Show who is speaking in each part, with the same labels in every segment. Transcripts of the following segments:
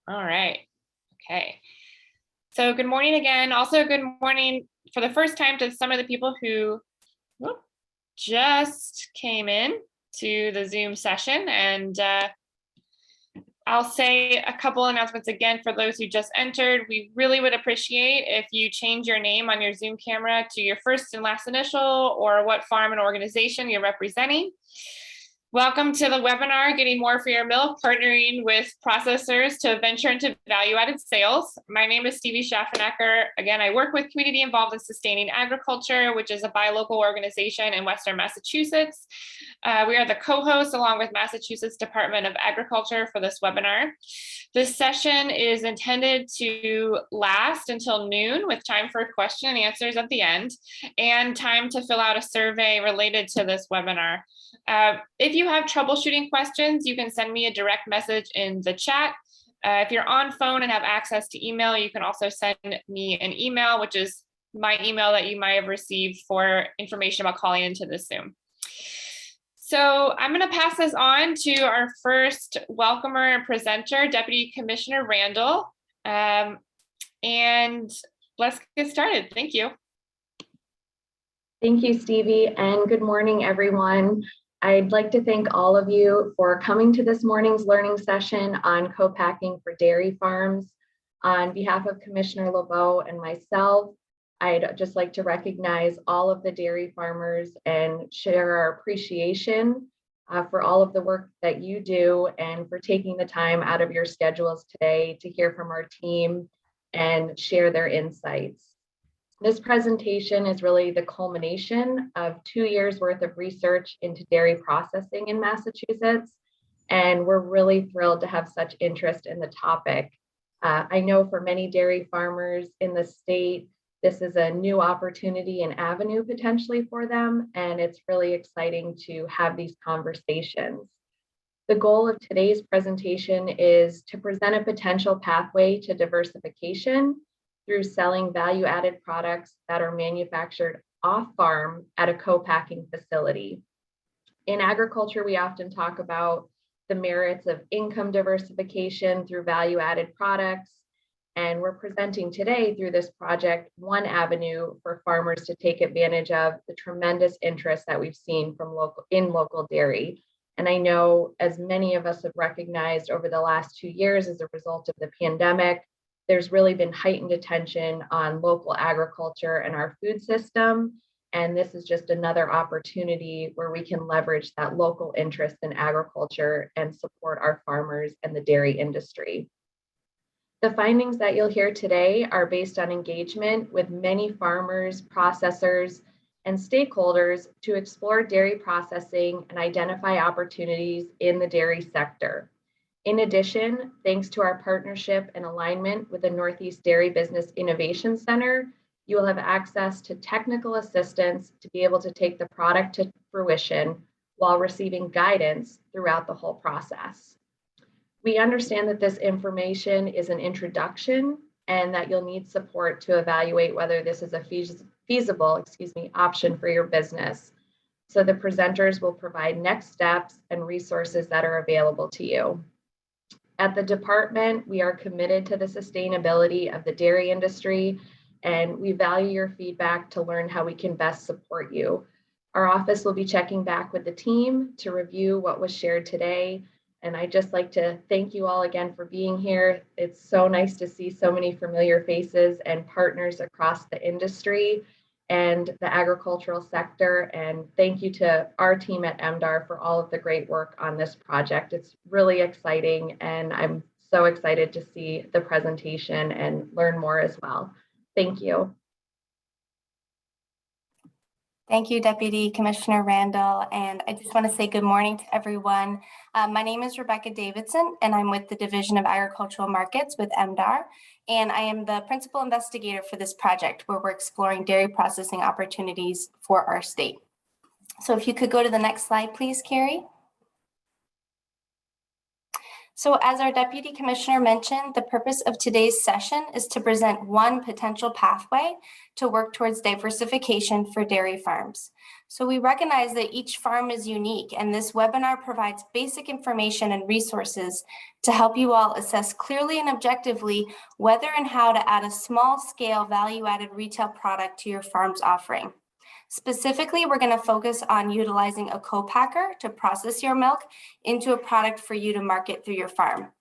Speaker 1: All right. Okay. So good morning again. Also, good morning for the first time to some of the people who just came in to the Zoom session. And I'll say a couple announcements again for those who just entered. We really would appreciate if you change your name on your Zoom camera to your first and last initial or what farm and organization you're representing. Welcome to the webinar, Getting More for Your Milk, partnering with processors to venture into value-added sales. My name is Stevie Schaffenacker. Again, I work with Community Involved in Sustaining Agriculture, which is a buy local organization in Western Massachusetts. We are the co-hosts along with Massachusetts Department of Agriculture for this webinar. This session is intended to last until noon with time for question and answers at the end and time to fill out a survey related to this webinar. If you have troubleshooting questions, you can send me a direct message in the chat. If you're on phone and have access to email, you can also send me an email, which is my email that you might have received for information about calling into this Zoom. So I'm going to pass this on to our first welcomer and presenter, Deputy Commissioner Randall. And let's get started. Thank you.
Speaker 2: Thank you, Stevie, and good morning, everyone. I'd like to thank all of you for coming to this morning's learning session on co-packing for dairy farms. On behalf of Commissioner LeBeau and myself, I'd just like to recognize all of the dairy farmers and share our appreciation for all of the work that you do and for taking the time out of your schedules today to hear from our team and share their insights. This presentation is really the culmination of 2 years worth of research into dairy processing in Massachusetts, and we're really thrilled to have such interest in the topic. I know for many dairy farmers in the state, this is a new opportunity and avenue potentially for them, and it's really exciting to have these conversations. The goal of today's presentation is to present a potential pathway to diversification through selling value-added products that are manufactured off-farm at a co-packing facility. In agriculture, we often talk about the merits of income diversification through value-added products, and we're presenting today through this project one avenue for farmers to take advantage of the tremendous interest that we've seen from local dairy. And I know, as many of us have recognized over the last 2 years as a result of the pandemic, there's really been heightened attention on local agriculture and our food system. And this is just another opportunity where we can leverage that local interest in agriculture and support our farmers and the dairy industry. The findings that you'll hear today are based on engagement with many farmers, processors, and stakeholders to explore dairy processing and identify opportunities in the dairy sector. In addition, thanks to our partnership and alignment with the Northeast Dairy Business Innovation Center, you will have access to technical assistance to be able to take the product to fruition while receiving guidance throughout the whole process. We understand that this information is an introduction and that you'll need support to evaluate whether this is a feasible option for your business. So the presenters will provide next steps and resources that are available to you. At the department, we are committed to the sustainability of the dairy industry, and we value your feedback to learn how we can best support you. Our office will be checking back with the team to review what was shared today. And I'd just like to thank you all again for being here. It's so nice to see so many familiar faces and partners across the industry and the agricultural sector. And thank you to our team at MDAR for all of the great work on this project. It's really exciting, and I'm so excited to see the presentation and learn more as well. Thank you.
Speaker 3: Thank you, Deputy Commissioner Randall. And I just want to say good morning to everyone. My name is Rebecca Davidson, and I'm with the Division of Agricultural Markets with MDAR. And I am the principal investigator for this project where we're exploring dairy processing opportunities for our state. So if you could go to the next slide, please, Carrie. So as our Deputy Commissioner mentioned, the purpose of today's session is to present one potential pathway to work towards diversification for dairy farms. So we recognize that each farm is unique, and this webinar provides basic information and resources to help you all assess clearly and objectively whether and how to add a small-scale value-added retail product to your farm's offering. Specifically, we're going to focus on utilizing a co-packer to process your milk into a product for you to market through your farm.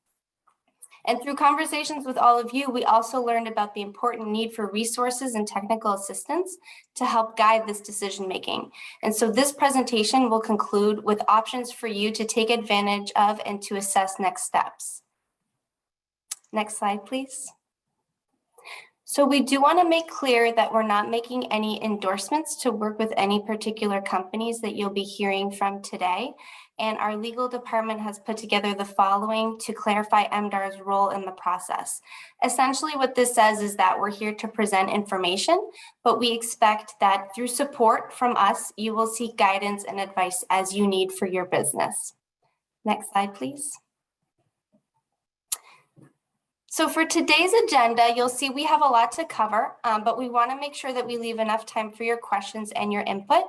Speaker 3: And through conversations with all of you, we also learned about the important need for resources and technical assistance to help guide this decision-making. And so this presentation will conclude with options for you to take advantage of and to assess next steps. Next slide, please. So we do want to make clear that we're not making any endorsements to work with any particular companies that you'll be hearing from today. And our legal department has put together the following to clarify MDAR's role in the process. Essentially, what this says is that we're here to present information, but we expect that through support from us, you will seek guidance and advice as you need for your business. Next slide, please. So for today's agenda, you'll see we have a lot to cover, but we want to make sure that we leave enough time for your questions and your input.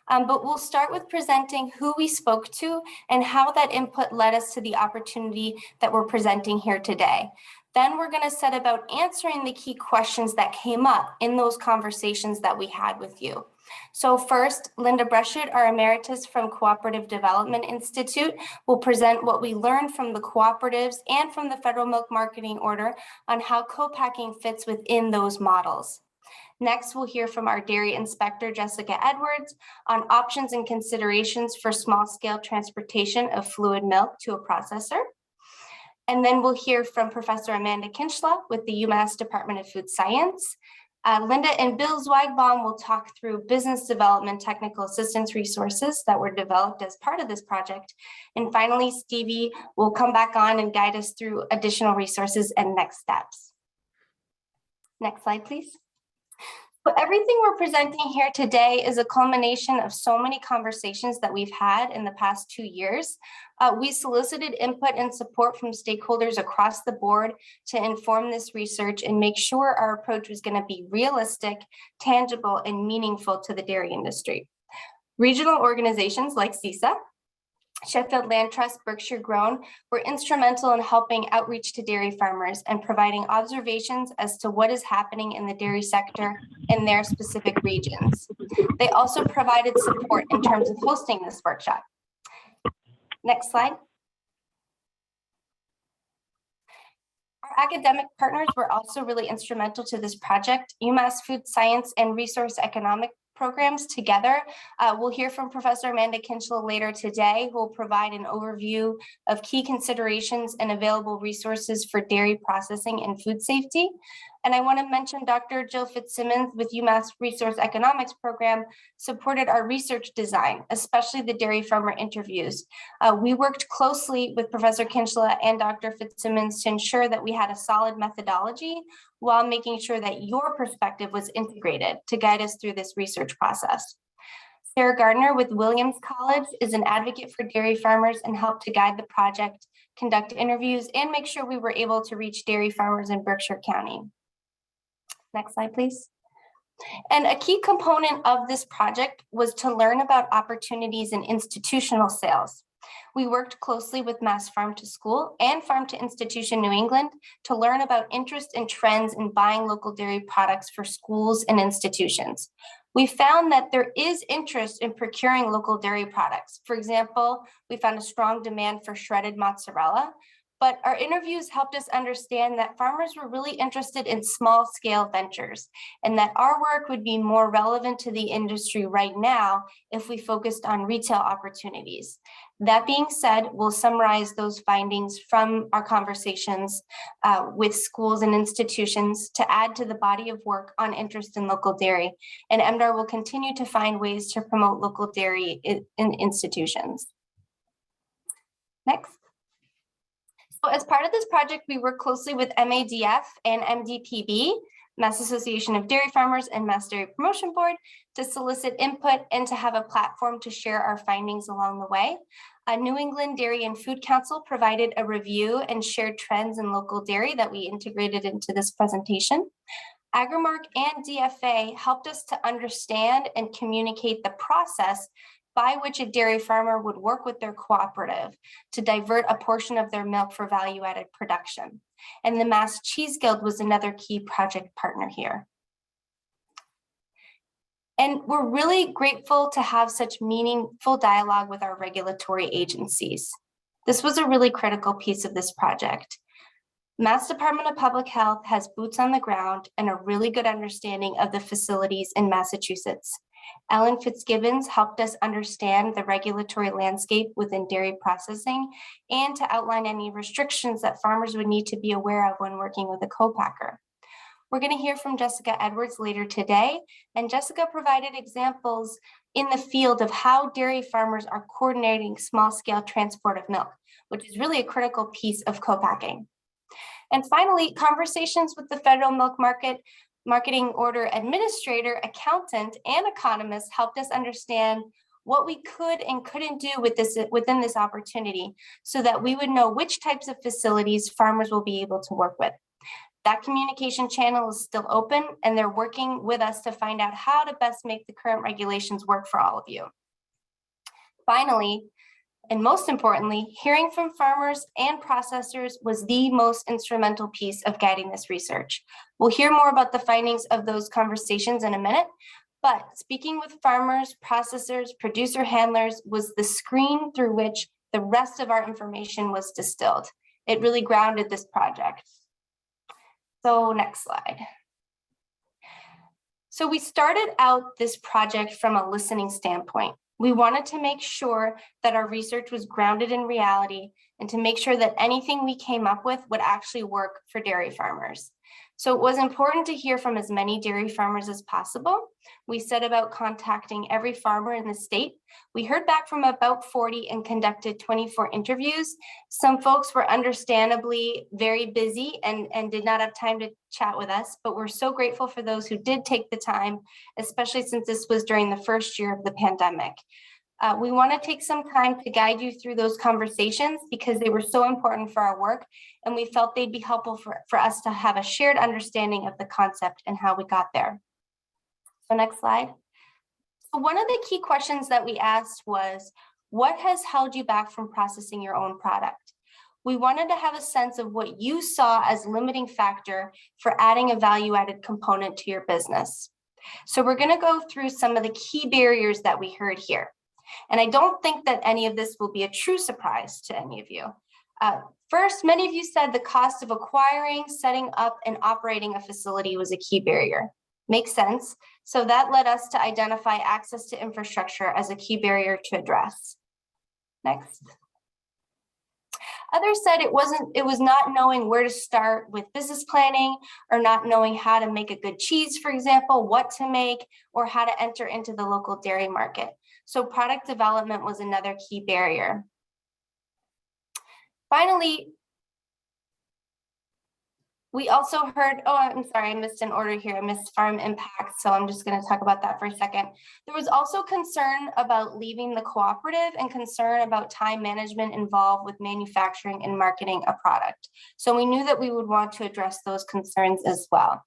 Speaker 3: But we'll start with presenting who we spoke to and how that input led us to the opportunity that we're presenting here today. Then we're going to set about answering the key questions that came up in those conversations that we had with you. So first, Linda Breschut, our emeritus from Cooperative Development Institute, will present what we learned from the cooperatives and from the Federal Milk Marketing Order on how co-packing fits within those models. Next, we'll hear from our dairy inspector, Jessica Edwards, on options and considerations for small-scale transportation of fluid milk to a processor. And then we'll hear from Professor Amanda Kinfell with the UMass Department of Food Science. Linda and Bill Zweigbaum will talk through business development technical assistance resources that were developed as part of this project. And finally, Stevie will come back on and guide us through additional resources and next steps. Next slide, please. So everything we're presenting here today is a culmination of so many conversations that we've had in the past 2 years. We solicited input and support from stakeholders across the board to inform this research and make sure our approach was going to be realistic, tangible, and meaningful to the dairy industry. Regional organizations like CISA, Sheffield Land Trust, Berkshire Grown were instrumental in helping outreach to dairy farmers and providing observations as to what is happening in the dairy sector in their specific regions. They also provided support in terms of hosting this workshop. Next slide. Our academic partners were also really instrumental to this project. UMass Food Science and Resource Economic programs together. We'll hear from Professor Amanda Kinfell later today, who will provide an overview of key considerations and available resources for dairy processing and food safety. And I want to mention Dr. Jill Fitzsimmons with UMass Resource Economics program supported our research design, especially the dairy farmer interviews. We worked closely with Professor Kinfell and Dr. Fitzsimmons to ensure that we had a solid methodology while making sure that your perspective was integrated to guide us through this research process. Sarah Gardner with Williams College is an advocate for dairy farmers and helped to guide the project, conduct interviews, and make sure we were able to reach dairy farmers in Berkshire County. Next slide, please. And a key component of this project was to learn about opportunities in institutional sales. We worked closely with Mass Farm to School and Farm to Institution New England to learn about interest and trends in buying local dairy products for schools and institutions. We found that there is interest in procuring local dairy products. For example, we found a strong demand for shredded mozzarella, but our interviews helped us understand that farmers were really interested in small-scale ventures and that our work would be more relevant to the industry right now if we focused on retail opportunities. That being said, we'll summarize those findings from our conversations with schools and institutions to add to the body of work on interest in local dairy. And MDAR will continue to find ways to promote local dairy in institutions. Next. So as part of this project, we work closely with MADF and MDPB, Mass Association of Dairy Farmers and Mass Dairy Promotion Board, to solicit input and to have a platform to share our findings along the way. New England Dairy and Food Council provided a review and shared trends in local dairy that we integrated into this presentation. Agrimark and DFA helped us to understand and communicate the process by which a dairy farmer would work with their cooperative to divert a portion of their milk for value-added production. And the Mass Cheese Guild was another key project partner here. And we're really grateful to have such meaningful dialogue with our regulatory agencies. This was a really critical piece of this project. Mass Department of Public Health has boots on the ground and a really good understanding of the facilities in Massachusetts. Ellen Fitzgibbons helped us understand the regulatory landscape within dairy processing and to outline any restrictions that farmers would need to be aware of when working with a co-packer. We're going to hear from Jessica Edwards later today, and Jessica provided examples in the field of how dairy farmers are coordinating small-scale transport of milk, which is really a critical piece of co-packing. And finally, conversations with the Federal Milk Marketing Order Administrator, accountant, and economist helped us understand what we could and couldn't do within this opportunity so that we would know which types of facilities farmers will be able to work with. That communication channel is still open, and they're working with us to find out how to best make the current regulations work for all of you. Finally, and most importantly, hearing from farmers and processors was the most instrumental piece of guiding this research. We'll hear more about the findings of those conversations in a minute, but speaking with farmers, processors, producer handlers was the screen through which the rest of our information was distilled. It really grounded this project. So next slide. So we started out this project from a listening standpoint. We wanted to make sure that our research was grounded in reality and to make sure that anything we came up with would actually work for dairy farmers. So it was important to hear from as many dairy farmers as possible. We set about contacting every farmer in the state. We heard back from about 40 and conducted 24 interviews. Some folks were understandably very busy and did not have time to chat with us, but we're so grateful for those who did take the time, especially since this was during the first year of the pandemic. We want to take some time to guide you through those conversations because they were so important for our work, and we felt they'd be helpful for us to have a shared understanding of the concept and how we got there. So next slide. So one of the key questions that we asked was, what has held you back from processing your own product? We wanted to have a sense of what you saw as limiting factor for adding a value-added component to your business. So we're going to go through some of the key barriers that we heard here. And I don't think that any of this will be a true surprise to any of you. First, many of you said the cost of acquiring, setting up, and operating a facility was a key barrier. Makes sense. So that led us to identify access to infrastructure as a key barrier to address. Next. Others said it was not knowing where to start with business planning, or not knowing how to make a good cheese, for example, what to make, or how to enter into the local dairy market. So product development was another key barrier. Finally, we also heard, oh, I'm sorry, I missed an order here. I missed farm impact, so I'm just going to talk about that for a second. There was also concern about leaving the cooperative and concern about time management involved with manufacturing and marketing a product. So we knew that we would want to address those concerns as well.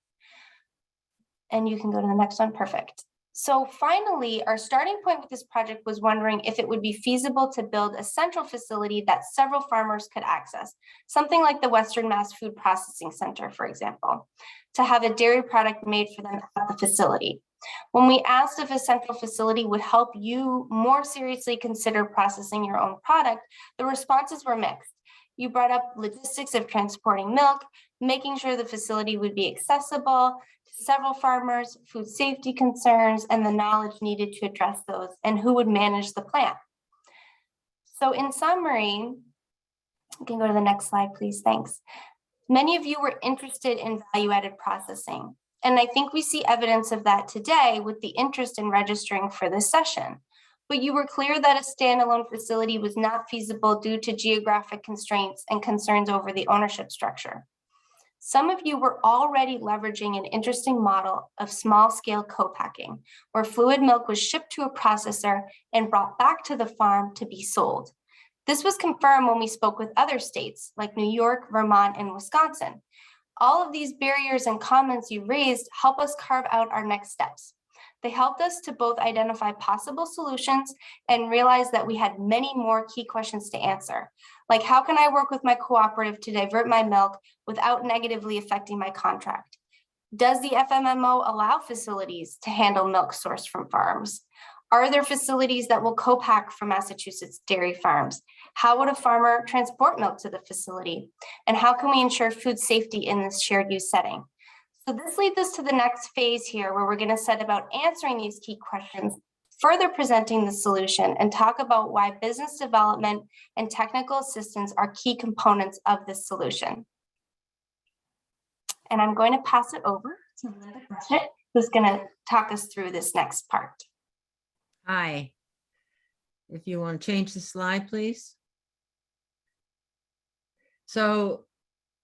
Speaker 3: And you can go to the next one, perfect. So finally, our starting point with this project was wondering if it would be feasible to build a central facility that several farmers could access, something like the Western Mass Food Processing Center, for example, to have a dairy product made for them at the facility. When we asked if a central facility would help you more seriously consider processing your own product, the responses were mixed. You brought up logistics of transporting milk, making sure the facility would be accessible to several farmers, food safety concerns, and the knowledge needed to address those, and who would manage the plant. So in summary, you can go to the next slide, please, thanks. Many of you were interested in value-added processing, and I think we see evidence of that today with the interest in registering for this session. But you were clear that a standalone facility was not feasible due to geographic constraints and concerns over the ownership structure. Some of you were already leveraging an interesting model of small-scale co-packing, where fluid milk was shipped to a processor and brought back to the farm to be sold. This was confirmed when we spoke with other states like New York, Vermont, and Wisconsin. All of these barriers and comments you raised help us carve out our next steps. They helped us to both identify possible solutions and realize that we had many more key questions to answer. Like, how can I work with my cooperative to divert my milk without negatively affecting my contract? Does the FMMO allow facilities to handle milk sourced from farms? Are there facilities that will co-pack from Massachusetts dairy farms? How would a farmer transport milk to the facility? And how can we ensure food safety in this shared use setting? So this leads us to the next phase here, where we're going to set about answering these key questions, further presenting the solution, and talk about why business development and technical assistance are key components of this solution. And I'm going to pass it over to Linda Gresham, who's going to talk us through this next part.
Speaker 4: Hi. If you want to change the slide, please. So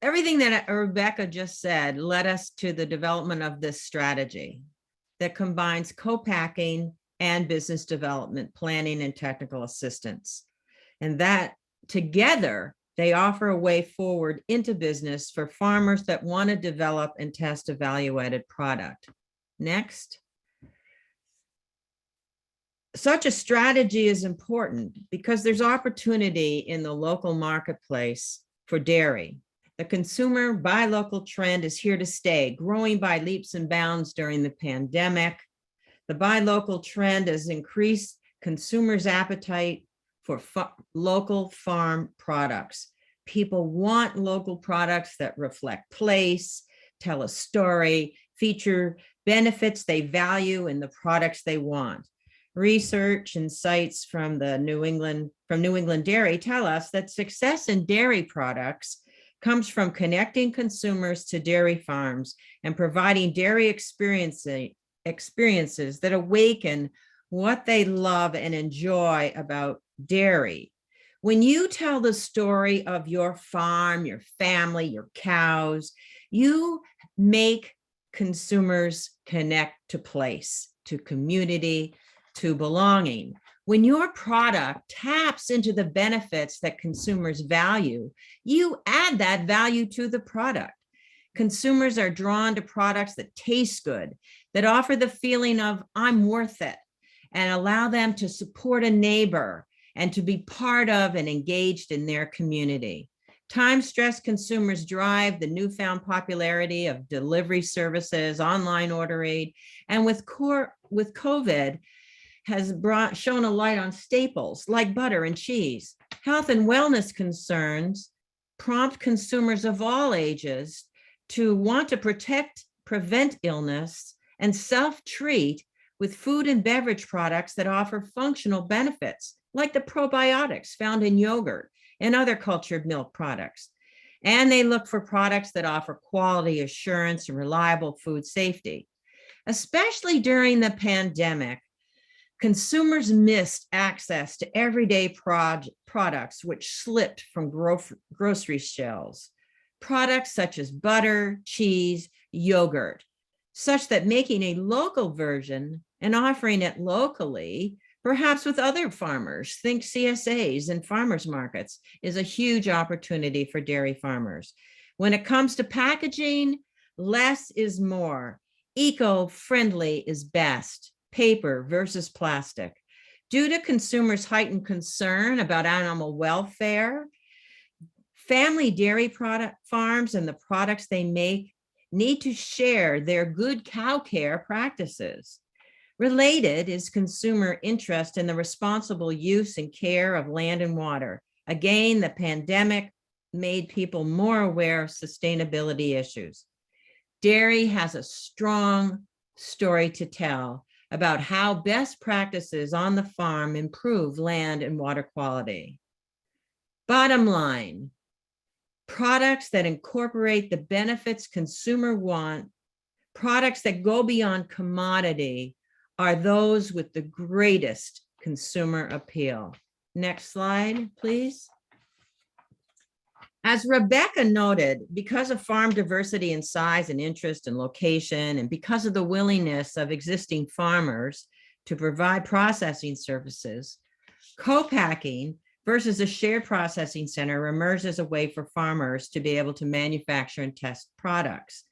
Speaker 4: everything that Rebecca just said led us to the development of this strategy that combines co-packing and business development, planning, and technical assistance. And that together, they offer a way forward into business for farmers that want to develop and test a value-added product. Next. Such a strategy is important because there's opportunity in the local marketplace for dairy. The consumer buy local trend is here to stay, growing by leaps and bounds during the pandemic. The buy local trend has increased consumers' appetite for local farm products. People want local products that reflect place, tell a story, feature benefits they value in the products they want. Research and sites from New England Dairy tell us that success in dairy products comes from connecting consumers to dairy farms and providing dairy experiences that awaken what they love and enjoy about dairy. When you tell the story of your farm, your family, your cows, you make consumers connect to place, to community, to belonging. When your product taps into the benefits that consumers value, you add that value to the product. Consumers are drawn to products that taste good, that offer the feeling of I'm worth it, and allow them to support a neighbor and to be part of and engaged in their community. Time-stressed consumers drive the newfound popularity of delivery services, online ordering, and with COVID, has shown a light on staples like butter and cheese. Health and wellness concerns prompt consumers of all ages to want to prevent illness, and self-treat with food and beverage products that offer functional benefits, like the probiotics found in yogurt and other cultured milk products. And they look for products that offer quality assurance and reliable food safety. Especially during the pandemic, consumers missed access to everyday products which slipped from grocery shelves. Products such as butter, cheese, yogurt, such that making a local version and offering it locally, perhaps with other farmers, think CSAs and farmers markets, is a huge opportunity for dairy farmers. When it comes to packaging, less is more. Eco-friendly is best. Paper versus plastic. Due to consumers' heightened concern about animal welfare, family dairy product farms and the products they make need to share their good cow care practices. Related is consumer interest in the responsible use and care of land and water. Again, the pandemic made people more aware of sustainability issues. Dairy has a strong story to tell about how best practices on the farm improve land and water quality. Bottom line, products that incorporate the benefits consumers want, products that go beyond commodity, are those with the greatest consumer appeal. Next slide, please. As Rebecca noted, because of farm diversity in size and interest and location, and because of the willingness of existing farmers to provide processing services, co-packing versus a shared processing center emerged as a way for farmers to be able to manufacture and test products.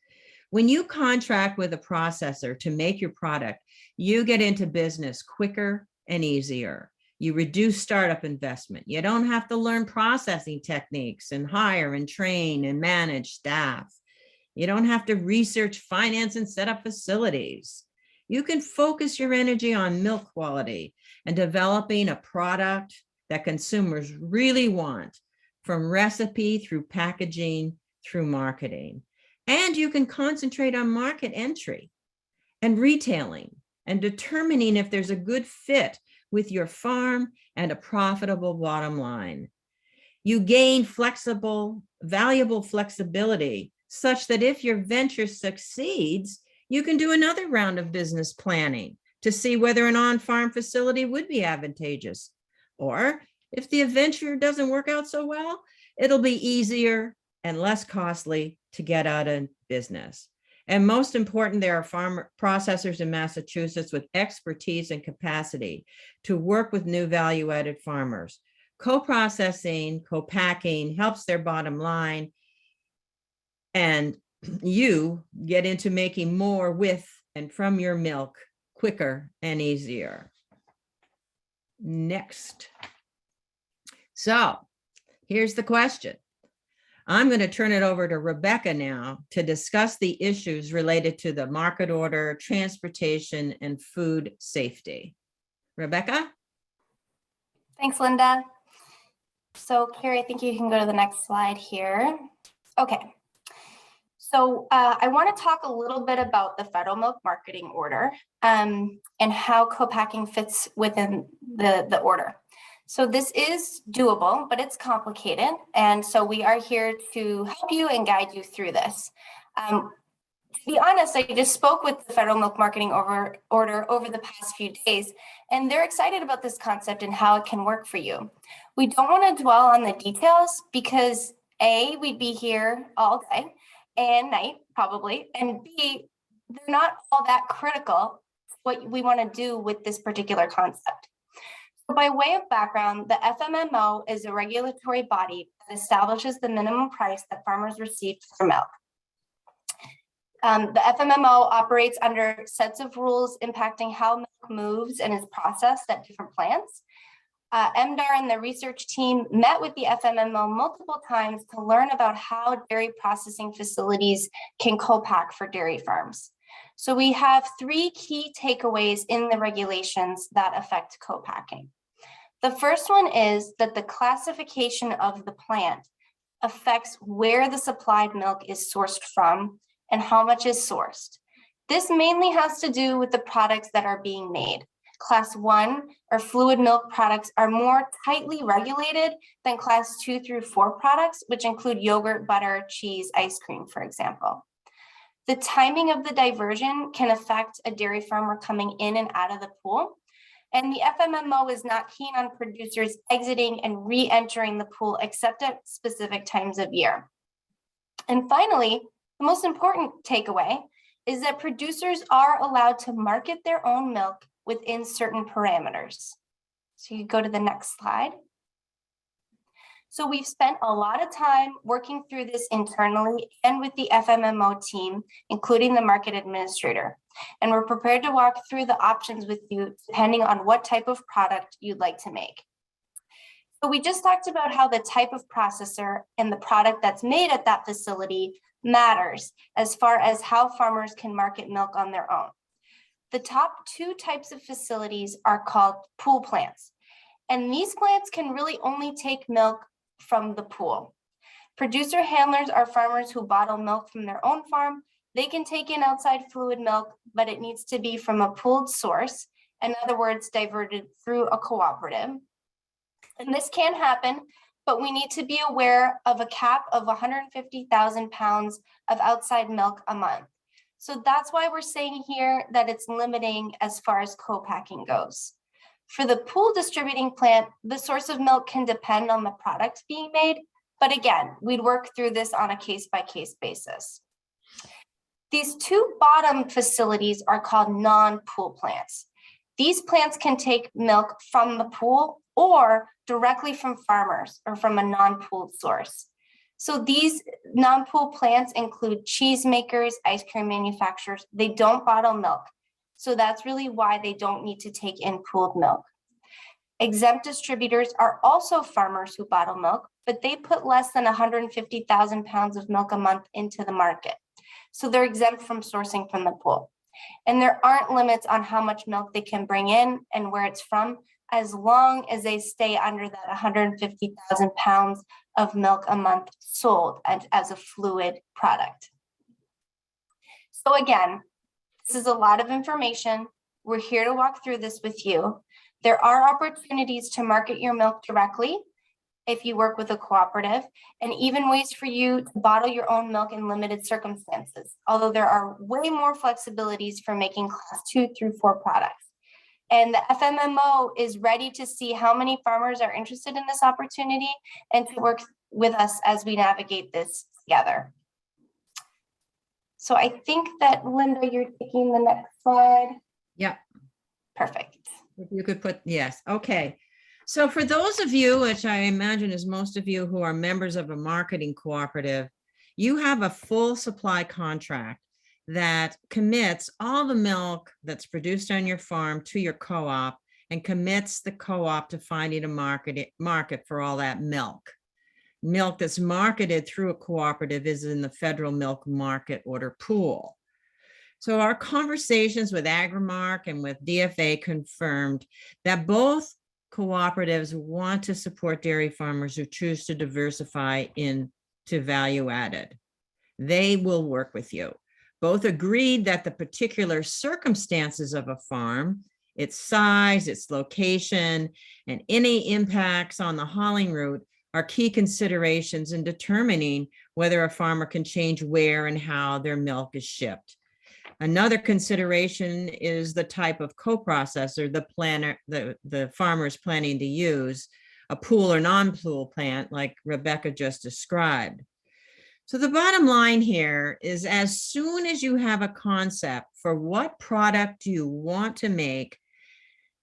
Speaker 4: When you contract with a processor to make your product, you get into business quicker and easier. You reduce startup investment. You don't have to learn processing techniques and hire and train and manage staff. You don't have to research, finance, and set up facilities. You can focus your energy on milk quality and developing a product that consumers really want, from recipe through packaging through marketing. And you can concentrate on market entry and retailing and determining if there's a good fit with your farm and a profitable bottom line. You gain valuable flexibility such that if your venture succeeds, you can do another round of business planning to see whether an on-farm facility would be advantageous. Or if the venture doesn't work out so well, it'll be easier and less costly to get out of business. And most important, there are farm processors in Massachusetts with expertise and capacity to work with new value-added farmers. Co-processing, co-packing helps their bottom line, and you get into making more with and from your milk quicker and easier. Next. So here's the question. I'm going to turn it over to Rebecca now to discuss the issues related to the market order, transportation, and food safety. Rebecca?
Speaker 3: Thanks, Linda. So Carrie, I think you can go to the next slide here. Okay. So I want to talk a little bit about the federal milk marketing order and how co-packing fits within the order. So this is doable, but it's complicated. And so we are here to help you and guide you through this. To be honest, I just spoke with the federal milk marketing order over the past few days, and they're excited about this concept and how it can work for you. We don't want to dwell on the details because A, we'd be here all day and night probably, and B, they're not all that critical to what we want to do with this particular concept. So by way of background, the FMMO is a regulatory body that establishes the minimum price that farmers receive for milk. The FMMO operates under sets of rules impacting how milk moves and is processed at different plants. MDAR and the research team met with the FMMO multiple times to learn about how dairy processing facilities can co-pack for dairy farms. So we have three key takeaways in the regulations that affect co-packing. The first one is that the classification of the plant affects where the supplied milk is sourced from and how much is sourced. This mainly has to do with the products that are being made. Class 1 or fluid milk products are more tightly regulated than class 2 through 4 products, which include yogurt, butter, cheese, ice cream, for example. The timing of the diversion can affect a dairy farmer coming in and out of the pool. And the FMMO is not keen on producers exiting and re-entering the pool except at specific times of year. And finally, the most important takeaway is that producers are allowed to market their own milk within certain parameters. So you go to the next slide. So we've spent a lot of time working through this internally and with the FMMO team, including the market administrator. And we're prepared to walk through the options with you depending on what type of product you'd like to make. So we just talked about how the type of processor and the product that's made at that facility matters as far as how farmers can market milk on their own. The top two types of facilities are called pool plants. And these plants can really only take milk from the pool. Producer handlers are farmers who bottle milk from their own farm. They can take in outside fluid milk, but it needs to be from a pooled source. In other words, diverted through a cooperative. And this can happen, but we need to be aware of a cap of 150,000 pounds of outside milk a month. So that's why we're saying here that it's limiting as far as co-packing goes. For the pool distributing plant, the source of milk can depend on the product being made, but again, we'd work through this on a case-by-case basis. These two bottom facilities are called non-pool plants. These plants can take milk from the pool or directly from farmers or from a non-pooled source. So these non-pool plants include cheesemakers, ice cream manufacturers. They don't bottle milk. So that's really why they don't need to take in pooled milk. Exempt distributors are also farmers who bottle milk, but they put less than 150,000 pounds of milk a month into the market. So they're exempt from sourcing from the pool. And there aren't limits on how much milk they can bring in and where it's from, as long as they stay under that 150,000 pounds of milk a month sold as a fluid product. So again, this is a lot of information. We're here to walk through this with you. There are opportunities to market your milk directly if you work with a cooperative, and even ways for you to bottle your own milk in limited circumstances, although there are way more flexibilities for making class 2 through 4 products. And the FMMO is ready to see how many farmers are interested in this opportunity and to work with us as we navigate this together. So I think that, Linda, you're taking the next slide.
Speaker 4: Yep.
Speaker 3: Perfect.
Speaker 4: If you could put, yes, okay. So for those of you, which I imagine is most of you who are members of a marketing cooperative, you have a full supply contract that commits all the milk that's produced on your farm to your co-op and commits the co-op to finding a market for all that milk. Milk that's marketed through a cooperative is in the federal milk market order pool. So our conversations with Agrimark and with DFA confirmed that both cooperatives want to support dairy farmers who choose to diversify into value added. They will work with you. Both agreed that the particular circumstances of a farm, its size, its location, and any impacts on the hauling route are key considerations in determining whether a farmer can change where and how their milk is shipped. Another consideration is the type of co-processor the farmer is planning to use, a pool or non-pool plant like Rebecca just described. So the bottom line here is, as soon as you have a concept for what product you want to make,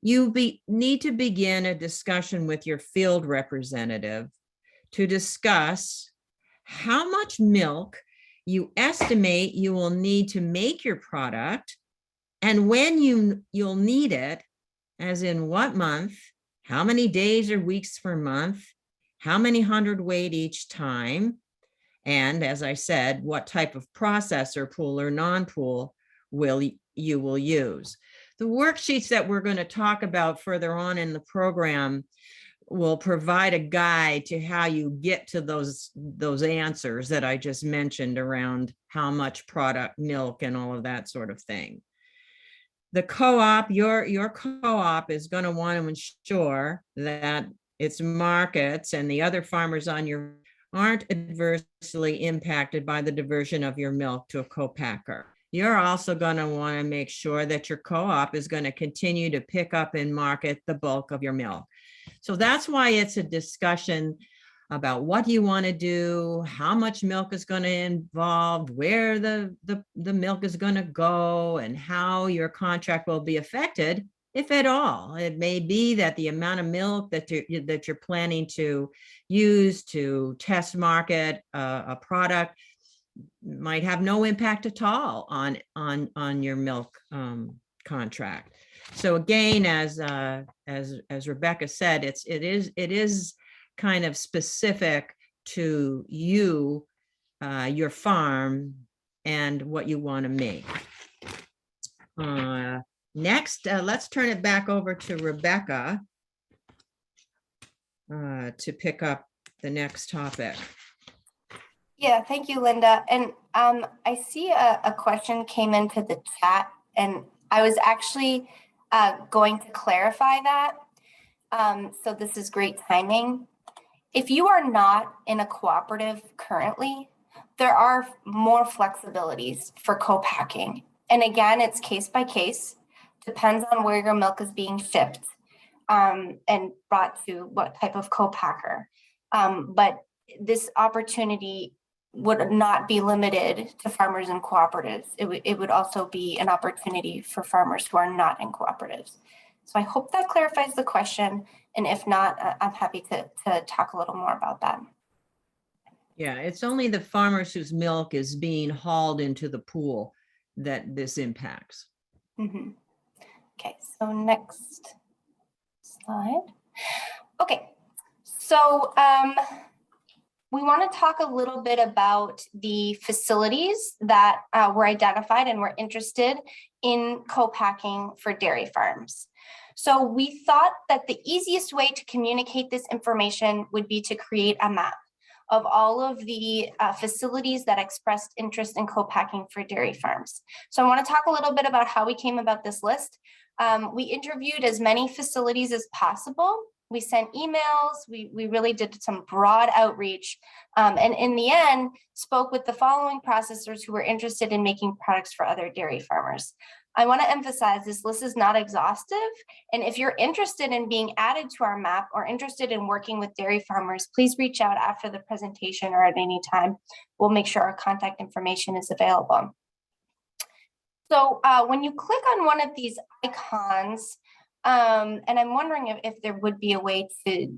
Speaker 4: you need to begin a discussion with your field representative to discuss how much milk you estimate you will need to make your product and when you'll need it, as in what month, how many days or weeks per month, how many hundredweight each time, and as I said, what type of processor, pool or non-pool, you will use. The worksheets that we're going to talk about further on in the program will provide a guide to how you get to those answers that I just mentioned around how much product, milk, and all of that sort of thing. The co-op, your co-op is going to want to ensure that its markets and the other farmers on your aren't adversely impacted by the diversion of your milk to a co-packer. You're also going to want to make sure that your co-op is going to continue to pick up and market the bulk of your milk. So that's why it's a discussion about what you want to do, how much milk is going to involve, where the milk is going to go, and how your contract will be affected, if at all. It may be that the amount of milk that you're planning to use to test market a product might have no impact at all on your milk contract. So again, as Rebecca said, it is kind of specific to you, your farm, and what you want to make. Next, let's turn it back over to Rebecca to pick up the next topic.
Speaker 3: Yeah, thank you, Linda. And I see a question came into the chat, and I was actually going to clarify that. So this is great timing. If you are not in a cooperative currently, there are more flexibilities for co-packing. And again, it's case by case, depends on where your milk is being shipped and brought to what type of co-packer. But this opportunity would not be limited to farmers and cooperatives. It would also be an opportunity for farmers who are not in cooperatives. So I hope that clarifies the question. And if not, I'm happy to talk a little more about that.
Speaker 4: Yeah, it's only the farmers whose milk is being hauled into the pool that this impacts.
Speaker 3: Okay, so next slide. Okay, so we want to talk a little bit about the facilities that were identified and were interested in co-packing for dairy farms. So we thought that the easiest way to communicate this information would be to create a map of all of the facilities that expressed interest in co-packing for dairy farms. So I want to talk a little bit about how we came about this list. We interviewed as many facilities as possible. We sent emails, we really did some broad outreach, and in the end, spoke with the following processors who were interested in making products for other dairy farmers. I want to emphasize this list is not exhaustive, and if you're interested in being added to our map or interested in working with dairy farmers, please reach out after the presentation or at any time. We'll make sure our contact information is available. So when you click on one of these icons, and I'm wondering if there would be a way to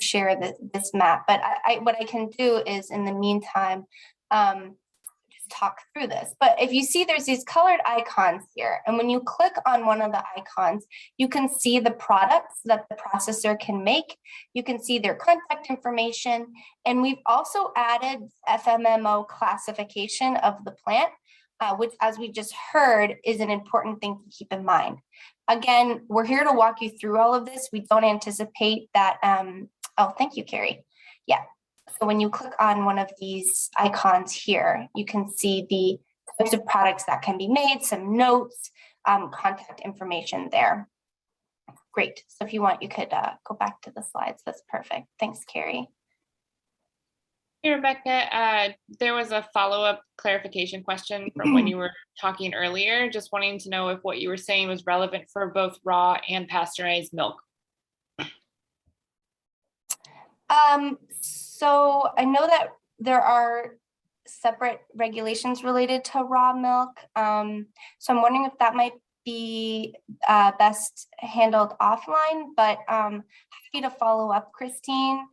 Speaker 3: share this map, but what I can do is in the meantime, just talk through this. But if you see there's these colored icons here, and when you click on one of the icons, you can see the products that the processor can make. You can see their contact information, and we've also added FMMO classification of the plant, which, as we just heard, is an important thing to keep in mind. Again, we're here to walk you through all of this. We don't anticipate that. Oh, thank you, Carrie. Yeah. So when you click on one of these icons here, you can see the types of products that can be made, some notes, contact information there. Great. So if you want, you could go back to the slides. That's perfect. Thanks, Carrie.
Speaker 1: Hey, Rebecca, there was a follow-up clarification question from when you were talking earlier, just wanting to know if what you were saying was relevant for both raw and pasteurized milk.
Speaker 3: So I know that there are separate regulations related to raw milk. So I'm wondering if that might be best handled offline, but happy to follow up, Christine.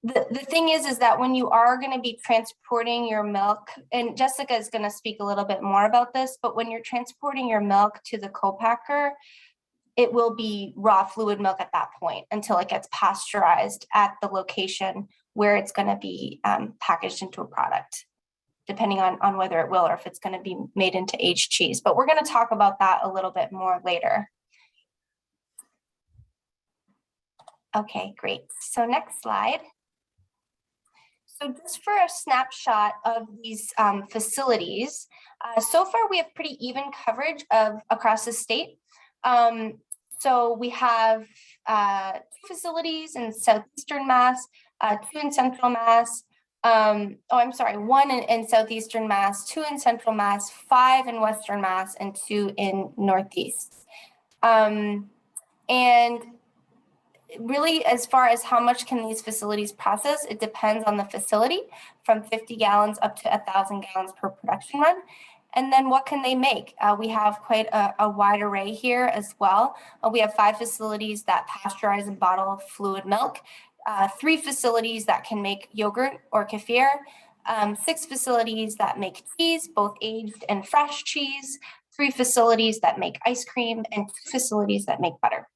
Speaker 3: The thing is that when you are going to be transporting your milk, and Jessica is going to speak a little bit more about this, but when you're transporting your milk to the co-packer, it will be raw fluid milk at that point until it gets pasteurized at the location where it's going to be packaged into a product, depending on whether it will or if it's going to be made into aged cheese. But we're going to talk about that a little bit more later. Okay, great. So next slide. So just for a snapshot of these facilities, so far we have pretty even coverage across the state. So we have 2 facilities in southeastern Mass, 2 in central Mass. I'm sorry, 1 in southeastern Mass, 2 in central Mass, 5 in western Mass, and 2 in northeast. And really, as far as how much can these facilities process, it depends on the facility, from 50 gallons up to 1,000 gallons per production run. And then what can they make? We have quite a wide array here as well. We have 5 facilities that pasteurize and bottle fluid milk, 3 facilities that can make yogurt or kefir, 6 facilities that make cheese, both aged and fresh cheese, 3 facilities that make ice cream, and 2 facilities that make butter.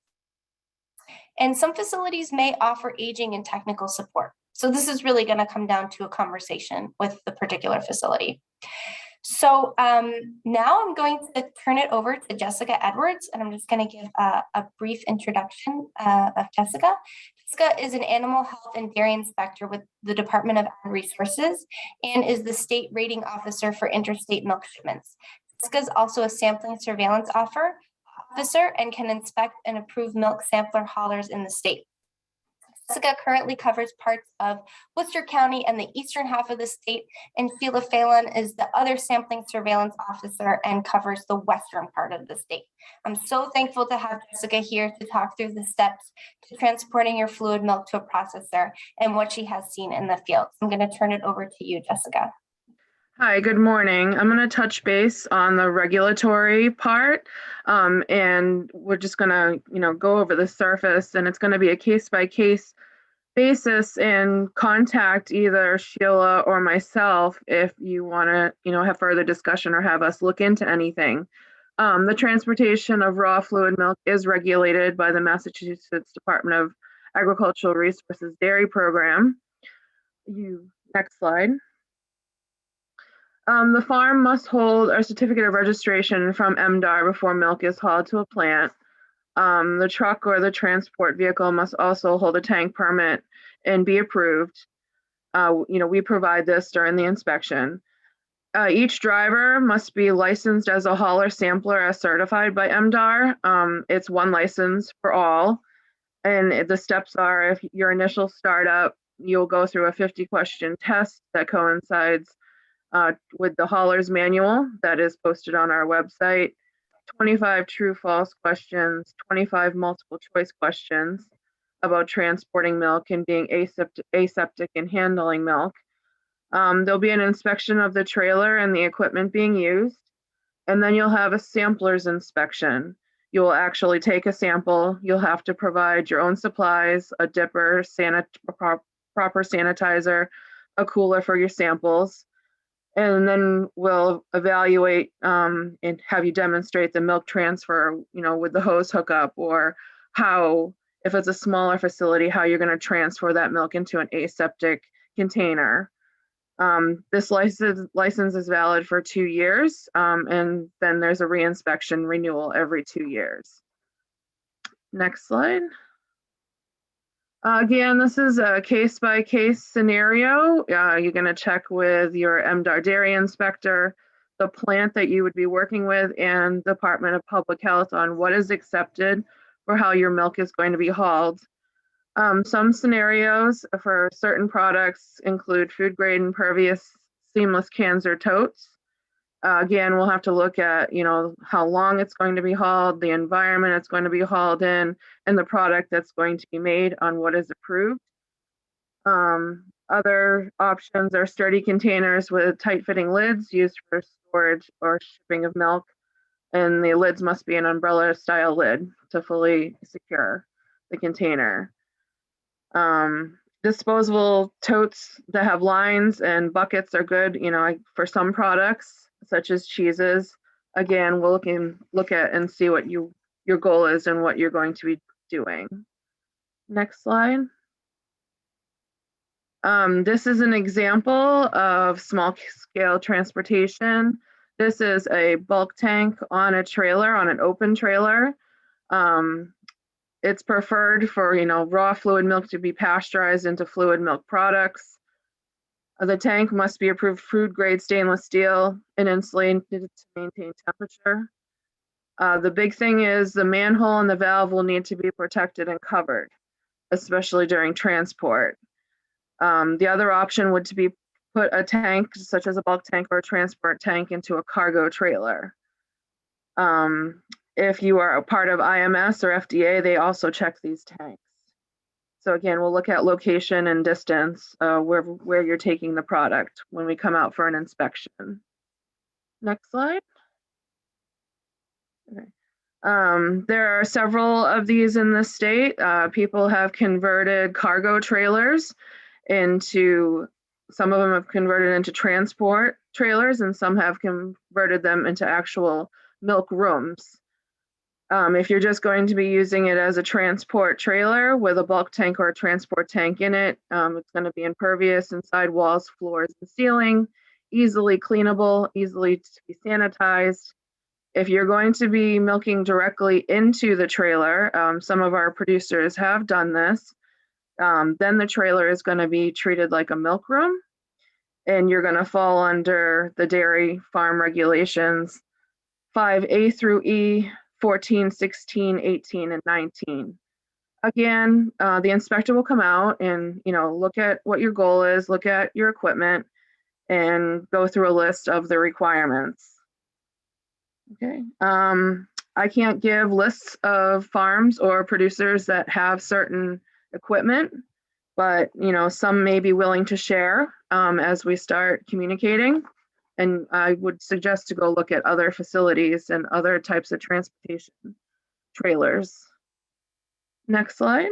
Speaker 3: And some facilities may offer aging and technical support. So this is really going to come down to a conversation with the particular facility. So now I'm going to turn it over to Jessica Edwards, and I'm just going to give a brief introduction of Jessica. Jessica is an animal health and dairy inspector with the Department of Ag Resources and is the state rating officer for interstate milk shipments. Jessica is also a sampling surveillance officer and can inspect and approve milk sampler haulers in the state. Jessica currently covers parts of Worcester County and the eastern half of the state, and Sheila Phelan is the other sampling surveillance officer and covers the western part of the state. I'm so thankful to have Jessica here to talk through the steps to transporting your fluid milk to a processor and what she has seen in the field. So I'm going to turn it over to you, Jessica.
Speaker 5: Hi, good morning. I'm going to touch base on the regulatory part, and we're just going to, go over the surface, and it's going to be a case-by-case basis and contact either Sheila or myself if you want to, have further discussion or have us look into anything. The transportation of raw fluid milk is regulated by the Massachusetts Department of Agricultural Resources Dairy Program. Next slide. The farm must hold a certificate of registration from MDAR before milk is hauled to a plant. The truck or the transport vehicle must also hold a tank permit and be approved. We provide this during the inspection. Each driver must be licensed as a hauler sampler as certified by MDAR. It's one license for all. And the steps are, if your initial startup, you'll go through a 50-question test that coincides with the hauler's manual that is posted on our website, 25 true-false questions, 25 multiple choice questions about transporting milk and being aseptic and handling milk. There'll be an inspection of the trailer and the equipment being used, and then you'll have a sampler's inspection. You will actually take a sample. You'll have to provide your own supplies, a dipper, proper sanitizer, a cooler for your samples. And then we'll evaluate and have you demonstrate the milk transfer, with the hose hookup, or how, if it's a smaller facility, how you're going to transfer that milk into an aseptic container. This license is valid for 2 years, and then there's a reinspection renewal every 2 years. Next slide. Again, this is a case-by-case scenario. You're going to check with your MDAR dairy inspector, the plant that you would be working with, and Department of Public Health on what is accepted for how your milk is going to be hauled. Some scenarios for certain products include food grade impervious seamless cans or totes. Again, we'll have to look at, how long it's going to be hauled, the environment it's going to be hauled in, and the product that's going to be made on what is approved. Other options are sturdy containers with tight-fitting lids used for storage or shipping of milk, and the lids must be an umbrella-style lid to fully secure the container. Disposable totes that have lines and buckets are good, for some products such as cheeses. Again, we'll look at and see what your goal is and what you're going to be doing. Next slide. This is an example of small scale transportation. This is a bulk tank on a trailer, on an open trailer. It's preferred for, raw fluid milk to be pasteurized into fluid milk products. The tank must be approved food grade stainless steel and insulated to maintain temperature. The big thing is the manhole and the valve will need to be protected and covered, especially during transport. The other option would to be put a tank, such as a bulk tank or a transport tank, into a cargo trailer. If you are a part of IMS or FDA, they also check these tanks. So again, we'll look at location and distance, where you're taking the product when we come out for an inspection. Next slide. Okay. There are several of these in the state. People have converted cargo trailers into, some of them have converted into transport trailers, and some have converted them into actual milk rooms. If you're just going to be using it as a transport trailer with a bulk tank or a transport tank in it, it's going to be impervious inside walls, floors, and ceiling, easily cleanable, easily to be sanitized. If you're going to be milking directly into the trailer, some of our producers have done this, then the trailer is going to be treated like a milk room, and you're going to fall under the dairy farm regulations 5A through E, 14, 16, 18, and 19. Again, the inspector will come out and, look at what your goal is, look at your equipment, and go through a list of the requirements. Okay. I can't give lists of farms or producers that have certain equipment, but, some may be willing to share as we start communicating. And I would suggest to go look at other facilities and other types of transportation trailers. Next slide.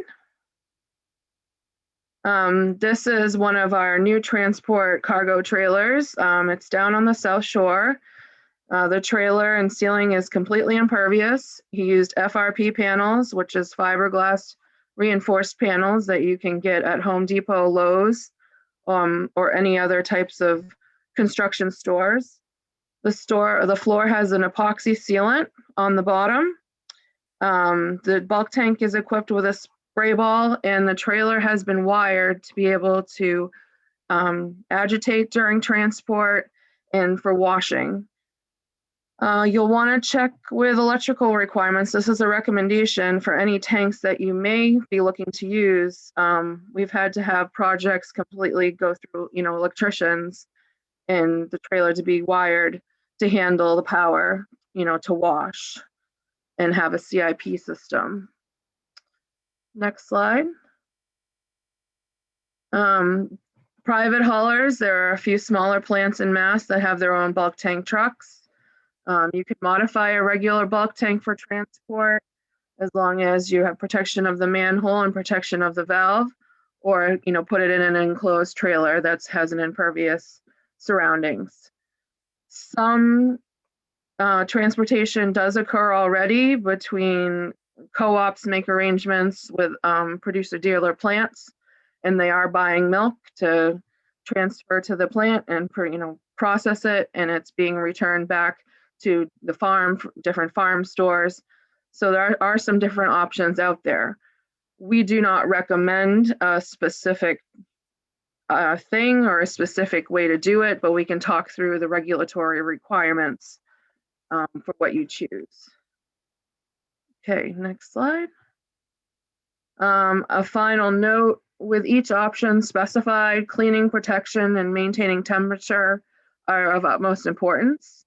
Speaker 5: This is one of our new transport cargo trailers. It's down on the South Shore. The trailer and ceiling is completely impervious. He used FRP panels, which is fiberglass reinforced panels that you can get at Home Depot, Lowe's, or any other types of construction stores. The floor has an epoxy sealant on the bottom. The bulk tank is equipped with a spray ball, and the trailer has been wired to be able to agitate during transport and for washing. You'll want to check with electrical requirements. This is a recommendation for any tanks that you may be looking to use. We've had to have projects completely go through, electricians and the trailer to be wired to handle the power, to wash and have a CIP system. Next slide. Private haulers, there are a few smaller plants in Mass that have their own bulk tank trucks. You can modify a regular bulk tank for transport as long as you have protection of the manhole and protection of the valve, or put it in an enclosed trailer that has an impervious surroundings. Some transportation does occur already between co-ops make arrangements with producer dealer plants, and they are buying milk to transfer to the plant and process it, and it's being returned back to the farm, different farm stores. So there are some different options out there. We do not recommend a specific thing or a specific way to do it, but we can talk through the regulatory requirements for what you choose. Okay, next slide. A final note, with each option specified, cleaning, protection, and maintaining temperature are of utmost importance.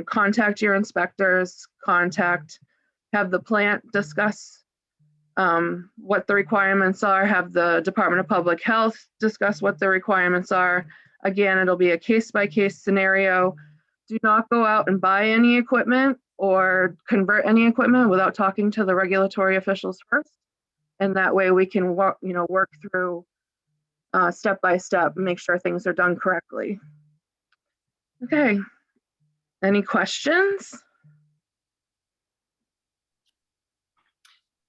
Speaker 5: Contact your inspectors, have the plant discuss what the requirements are, have the Department of Public Health discuss what the requirements are. Again, it'll be a case-by-case scenario. Do not go out and buy any equipment or convert any equipment without talking to the regulatory officials first. And that way we can work through step by step and make sure things are done correctly. Okay, any questions?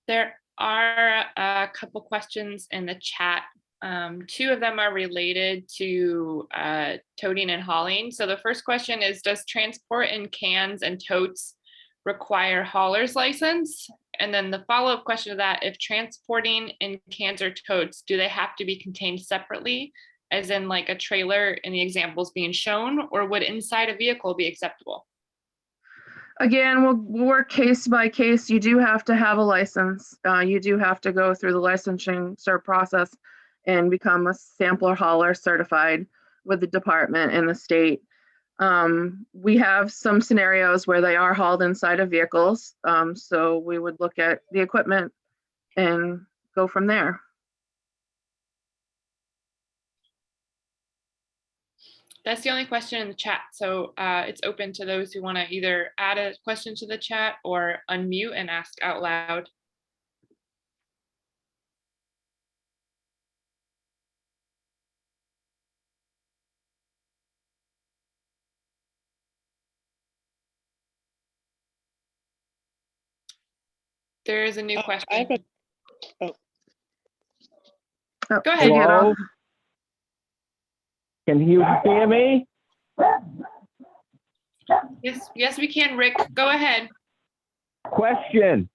Speaker 1: There are a couple questions in the chat. Two of them are related to toting and hauling. So the first question is, does transport in cans and totes require hauler's license? And then the follow-up question to that, if transporting in cans or totes, do they have to be contained separately, as in like a trailer in the examples being shown, or would inside a vehicle be acceptable?
Speaker 5: Again, we'll work case by case. You do have to have a license. You do have to go through the licensing process and become a sampler hauler certified with the department and the state. We have some scenarios where they are hauled inside of vehicles. So we would look at the equipment and go from there.
Speaker 1: That's the only question in the chat. So it's open to those who want to either add a question to the chat or unmute and ask out loud. There is a new question.
Speaker 5: Oh,
Speaker 1: Go ahead.
Speaker 6: Hello? Can you hear me?
Speaker 1: Yes, we can, Rick. Go ahead.
Speaker 6: Question.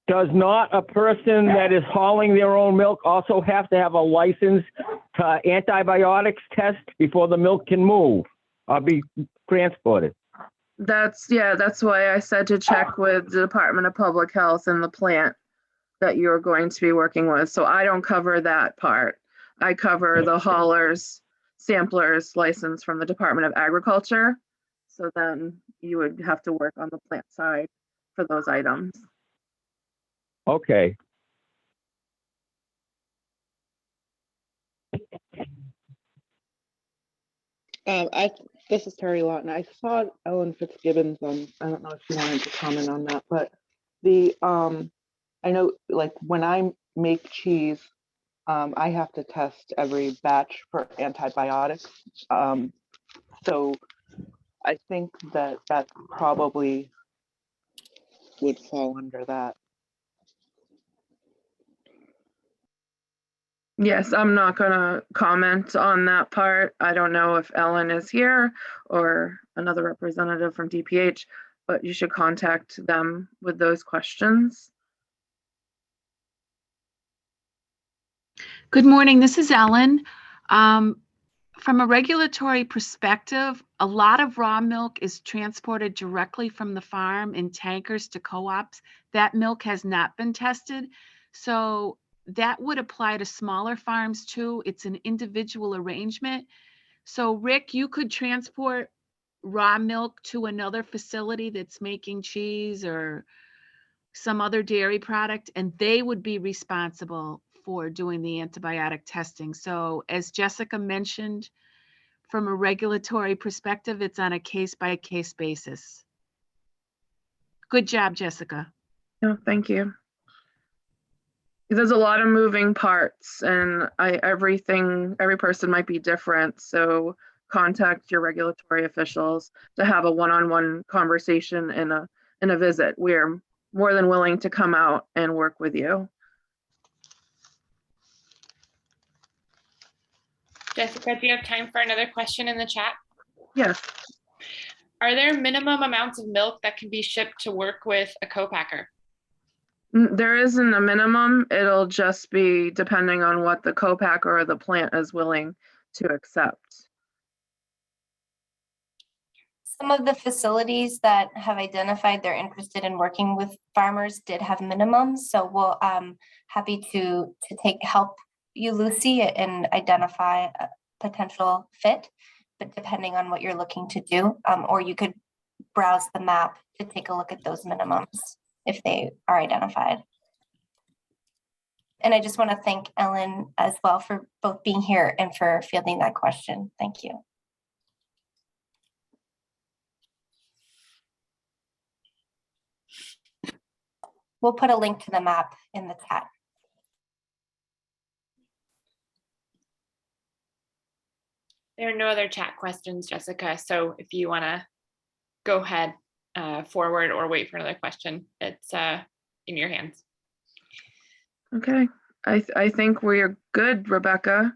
Speaker 6: Does not a person that is hauling their own milk also have to have a license to antibiotics test before the milk can move or be transported?
Speaker 5: that's why I said to check with the Department of Public Health and the plant that you're going to be working with. So I don't cover that part. I cover the haulers, samplers license from the Department of Agriculture. So then you would have to work on the plant side for those items.
Speaker 6: Okay.
Speaker 7: I
Speaker 5: This is Terry Lawton. I saw Ellen Fitzgibbons on, I don't know if she wanted to comment on that, but the, I know like when I make cheese, I have to test every batch for antibiotics. So I think that that probably would fall under that. Yes, I'm not gonna comment on that part. I don't know if Ellen is here or another representative from DPH, but you should contact them with those questions.
Speaker 7: Good morning, this is Ellen. From a regulatory perspective, a lot of raw milk is transported directly from the farm in tankers to co-ops. That milk has not been tested. So that would apply to smaller farms too. It's an individual arrangement. So Rick, you could transport raw milk to another facility that's making cheese or some other dairy product, and they would be responsible for doing the antibiotic testing. So as Jessica mentioned, from a regulatory perspective, it's on a case-by-case basis. Good job, Jessica.
Speaker 5: No, thank you. There's a lot of moving parts and every person might be different. So contact your regulatory officials to have a one-on-one conversation in a visit. We're more than willing to come out and work with you.
Speaker 1: Jessica, do you have time for another question in the chat?
Speaker 5: Yes.
Speaker 1: Are there minimum amounts of milk that can be shipped to work with a co-packer?
Speaker 5: There isn't a minimum. It'll just be depending on what the co-packer or the plant is willing to accept.
Speaker 3: Some of the facilities that have identified they're interested in working with farmers did have minimums. So we'll happy to help you, Lucy, and identify a potential fit, but depending on what you're looking to do, or you could browse the map to take a look at those minimums if they are identified. And I just want to thank Ellen as well for both being here and for fielding that question. Thank you. We'll put a link to the map in the chat.
Speaker 1: There are no other chat questions, Jessica. So if you want to go ahead forward or wait for another question, it's in your hands.
Speaker 5: Okay, I think we're good, Rebecca.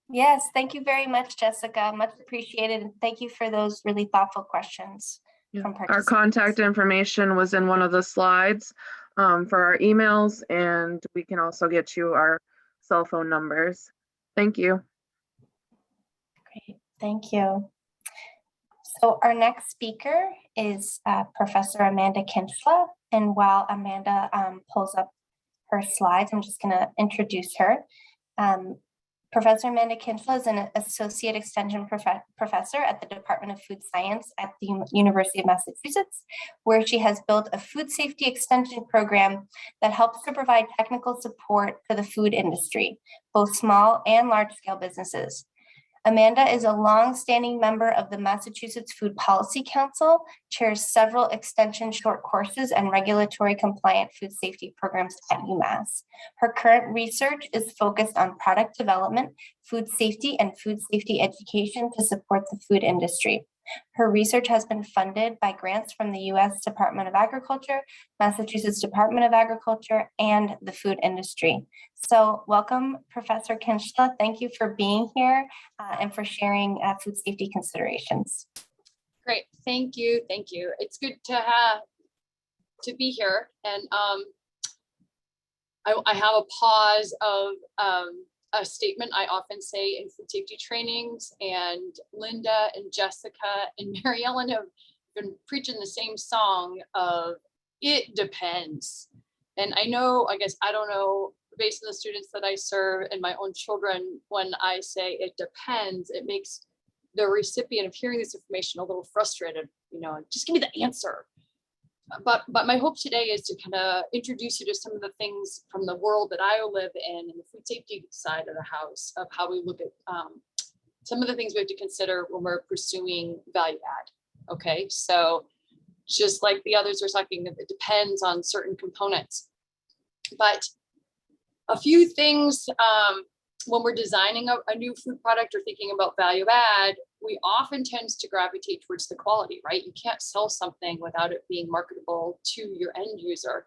Speaker 3: Yes, thank you very much, Jessica. Much appreciated. And thank you for those really thoughtful questions.
Speaker 5: Yeah.
Speaker 3: From
Speaker 5: Our
Speaker 3: participants.
Speaker 5: contact information was in one of the slides for our emails, and we can also get you our cell phone numbers. Thank you.
Speaker 3: Great, thank you. So our next speaker is Professor Amanda Kinfell. And while Amanda pulls up her slides, I'm just going to introduce her. Professor Amanda Kinfell is an Associate Extension Professor at the Department of Food Science at the University of Massachusetts, where she has built a food safety extension program that helps to provide technical support for the food industry, both small and large-scale businesses. Amanda is a long-standing member of the Massachusetts Food Policy Council, chairs several extension short courses and regulatory compliant food safety programs at UMass. Her current research is focused on product development, food safety, and food safety education to support the food industry. Her research has been funded by grants from the U.S. Department of Agriculture, Massachusetts Department of Agriculture, and the food industry. So welcome, Professor Kinfell. Thank you for being here and for sharing food safety considerations.
Speaker 8: Great, thank you, thank you. It's good to be here, and I have a pause of a statement I often say in food safety trainings, and Linda and Jessica and Mary Ellen have been preaching the same song of it depends. And I don't know, based on the students that I serve and my own children, when I say it depends, it makes the recipient of hearing this information a little frustrated, just give me the answer. But my hope today is to kind of introduce you to some of the things from the world that I live in the food safety side of the house, of how we look at some of the things we have to consider when we're pursuing value add. Okay, so just like the others are talking, it depends on certain components. But a few things, when we're designing a new food product or thinking about value add, we often tend to gravitate towards the quality, right? You can't sell something without it being marketable to your end user.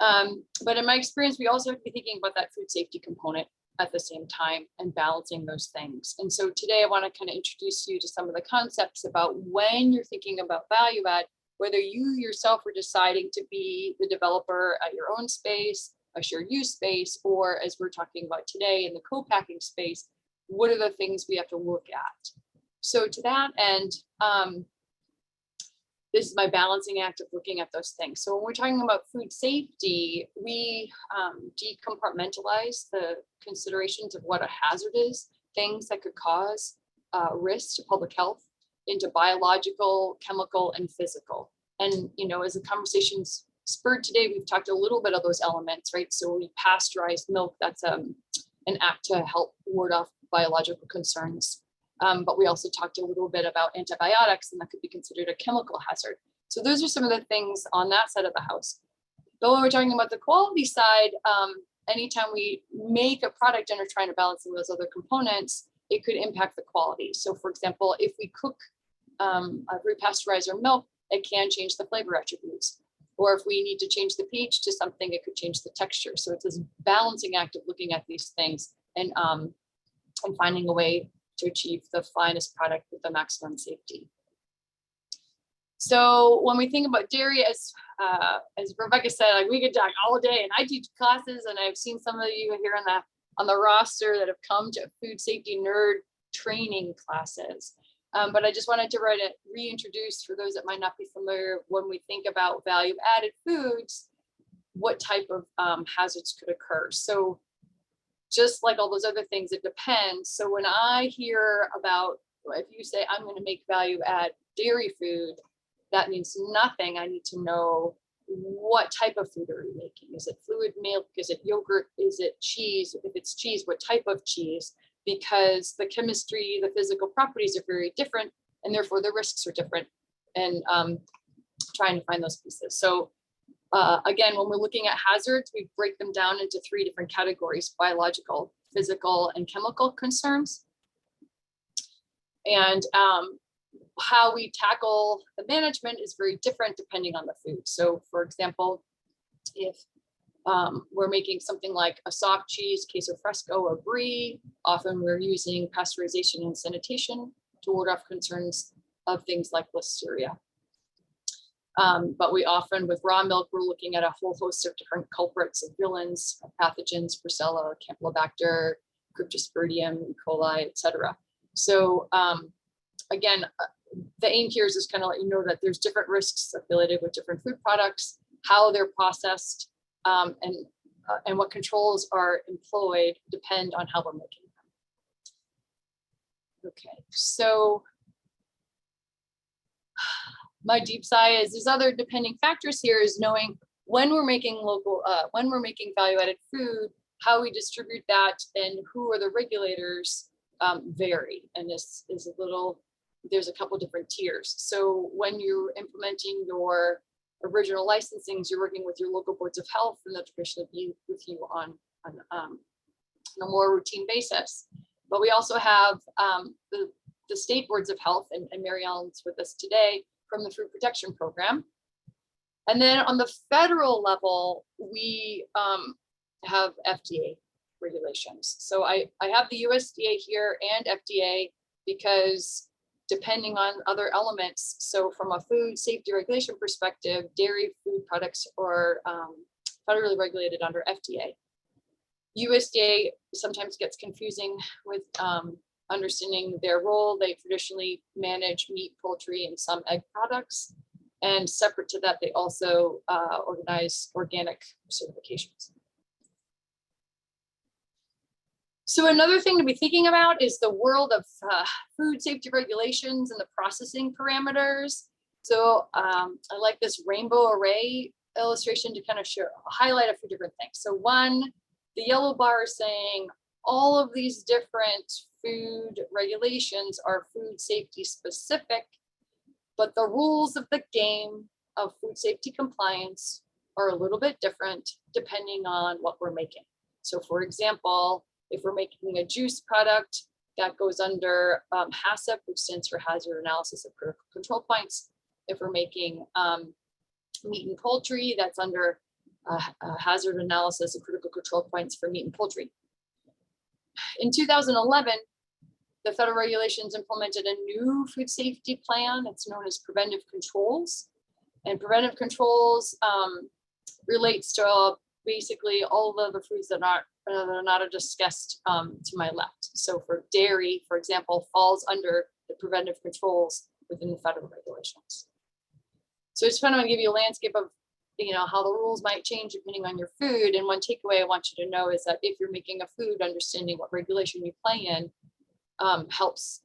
Speaker 8: But in my experience, we also have to be thinking about that food safety component at the same time and balancing those things. And so today I want to kind of introduce you to some of the concepts about when you're thinking about value add, whether you yourself are deciding to be the developer at your own space, a shared use space, or as we're talking about today in the co-packing space, what are the things we have to look at? So to that end, this is my balancing act of looking at those things. So when we're talking about food safety, we decompartmentalize the considerations of what a hazard is, things that could cause risk to public health, into biological, chemical, and physical. And, you know, as the conversation's spurred today, we've talked a little bit of those elements, right? So we pasteurized milk, that's an act to help ward off biological concerns. But we also talked a little bit about antibiotics, and that could be considered a chemical hazard. So those are some of the things on that side of the house. But when we're talking about the quality side, anytime we make a product and are trying to balance some of those other components, it could impact the quality. So for example, if we cook repasteurize our milk, it can change the flavor attributes. Or if we need to change the pH to something, it could change the texture. So it's this balancing act of looking at these things and finding a way to achieve the finest product with the maximum safety. So when we think about dairy, as Rebecca said, like we could talk all day, and I teach classes, and I've seen some of you here on the roster that have come to food safety nerd training classes. But I just wanted to reintroduce for those that might not be familiar, when we think about value added foods, what type of hazards could occur. So just like all those other things, it depends. So when I hear about, if you say I'm going to make value add dairy food, that means nothing. I need to know what type of food are you making? Is it fluid milk? Is it yogurt? Is it cheese? If it's cheese, what type of cheese? Because the chemistry, the physical properties are very different, and therefore the risks are different, and trying to find those pieces. So again, when we're looking at hazards, we break them down into 3 different categories: biological, physical, and chemical concerns. And how we tackle the management is very different depending on the food. So for example, if we're making something like a soft cheese, queso fresco, or brie, often we're using pasteurization and sanitation to ward off concerns of things like listeria. But we often, with raw milk, we're looking at a whole host of different culprits of villains, pathogens, Brucella, Campylobacter, Cryptosporidium, E. coli, etc. So again, the aim here is just kind of let you know that there's different risks affiliated with different food products, how they're processed, and what controls are employed depend on how we're making them. Okay, so my deep sigh is there's other depending factors here, is knowing when we're making value added food, how we distribute that, and who are the regulators vary. And this is there's a couple different tiers. So when you're implementing your original licensings, you're working with your local boards of health, and they'll traditionally be with you on a more routine basis. But we also have the state boards of health, and Mary Ellen's with us today from the Food Protection Program. And then on the federal level, we have FDA regulations. So I have the USDA here and FDA because depending on other elements. So from a food safety regulation perspective, dairy food products are federally regulated under FDA. USDA sometimes gets confusing with understanding their role. They traditionally manage meat, poultry, and some egg products. And separate to that, they also organize organic certifications. So another thing to be thinking about is the world of food safety regulations and the processing parameters. So I like this rainbow array illustration to kind of highlight a few different things. So one, the yellow bar is saying all of these different food regulations are food safety specific, but the rules of the game of food safety compliance are a little bit different depending on what we're making. So for example, if we're making a juice product, that goes under HACCP, which stands for Hazard Analysis of Critical Control Points. If we're making meat and poultry, that's under a Hazard Analysis of Critical Control Points for meat and poultry. In 2011, the federal regulations implemented a new food safety plan. It's known as preventive controls. And preventive controls relates to basically all of the foods that are not discussed to my left. So for dairy, for example, falls under the preventive controls within the federal regulations. So I just kind of want to give you a landscape of how the rules might change depending on your food. And one takeaway I want you to know is that if you're making a food, understanding what regulation you play in helps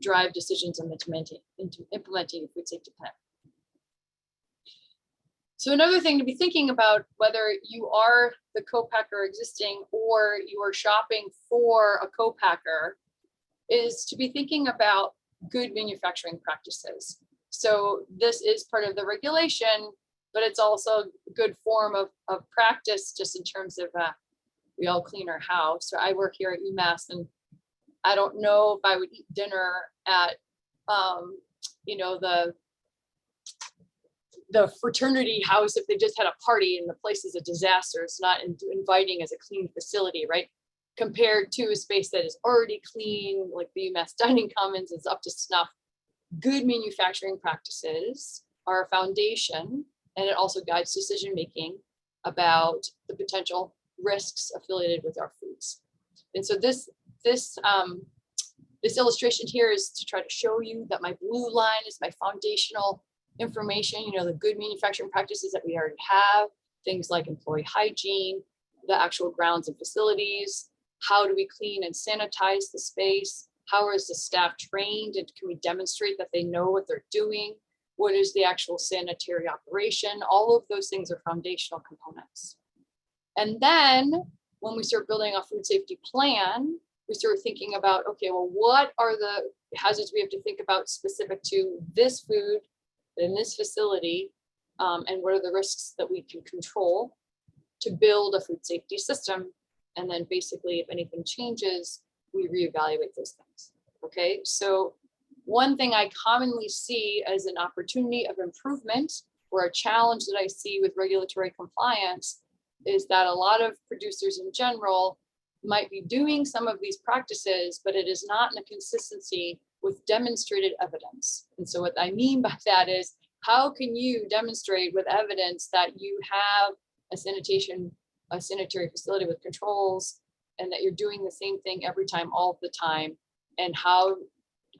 Speaker 8: drive decisions on implementing a food safety plan. So another thing to be thinking about, whether you are the co-packer existing or you are shopping for a co-packer, is to be thinking about good manufacturing practices. So this is part of the regulation, but it's also a good form of practice just in terms of we all clean our house. So I work here at UMass, and I don't know if I would eat dinner at the fraternity house if they just had a party and the place is a disaster. It's not inviting as a clean facility, right? Compared to a space that is already clean, like the UMass Dining Commons is up to snuff. Good manufacturing practices are a foundation, and it also guides decision-making about the potential risks affiliated with our foods. And so this illustration here is to try to show you that my blue line is my foundational information, the good manufacturing practices that we already have, things like employee hygiene, the actual grounds and facilities, how do we clean and sanitize the space, how is the staff trained, and can we demonstrate that they know what they're doing, what is the actual sanitary operation. All of those things are foundational components. And then when we start building a food safety plan, we start thinking about, okay, well, what are the hazards we have to think about specific to this food in this facility, and what are the risks that we can control to build a food safety system. And then basically, if anything changes, we reevaluate those things. Okay, so one thing I commonly see as an opportunity of improvement or a challenge that I see with regulatory compliance is that a lot of producers in general might be doing some of these practices, but it is not in a consistency with demonstrated evidence. And so what I mean by that is, how can you demonstrate with evidence that you have a sanitary facility with controls, and that you're doing the same thing every time, all the time? And how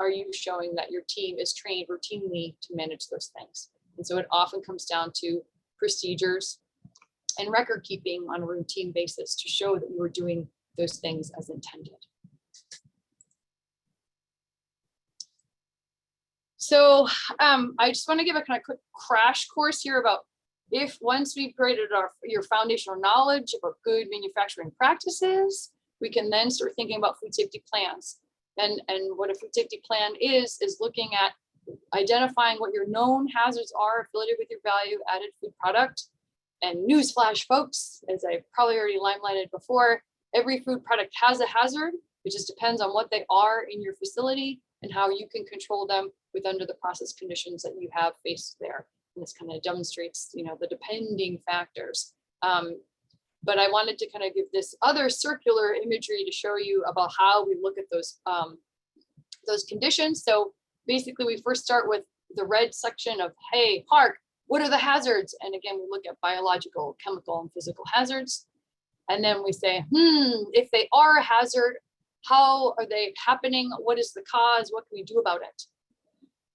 Speaker 8: are you showing that your team is trained routinely to manage those things? And so it often comes down to procedures and record keeping on a routine basis to show that you are doing those things as intended. So I just want to give a kind of quick crash course here about if once we've created your foundational knowledge about good manufacturing practices, we can then start thinking about food safety plans. And what a food safety plan is looking at identifying what your known hazards are affiliated with your value added food product. And newsflash, folks, as I probably already limelighted before, every food product has a hazard. It just depends on what they are in your facility and how you can control them with under the process conditions that you have faced there. And this kind of demonstrates, the depending factors. But I wanted to kind of give this other circular imagery to show you about how we look at those conditions. So basically, we first start with the red section of, hey, Park, what are the hazards? And again, we look at biological, chemical, and physical hazards. And then we say, if they are a hazard, how are they happening? What is the cause? What can we do about it?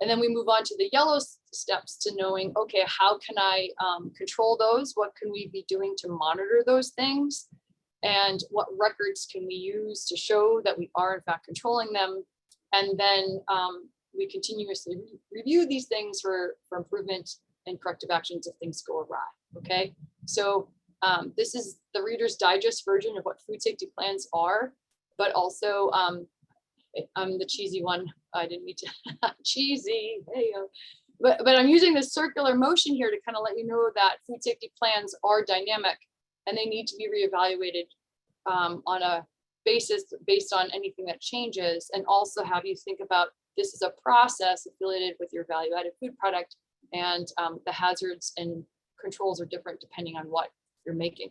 Speaker 8: And then we move on to the yellow steps to knowing, okay, how can I control those? What can we be doing to monitor those things? And what records can we use to show that we are in fact controlling them? And then we continuously review these things for improvement and corrective actions if things go awry, okay? So this is the Reader's Digest version of what food safety plans are. but also I'm the cheesy one. I didn't mean to cheesy. There you go. But I'm using this circular motion here to kind of let you know that food safety plans are dynamic and they need to be reevaluated on a basis based on anything that changes, and also have you think about this is a process affiliated with your value-added food product, and the hazards and controls are different depending on what you're making.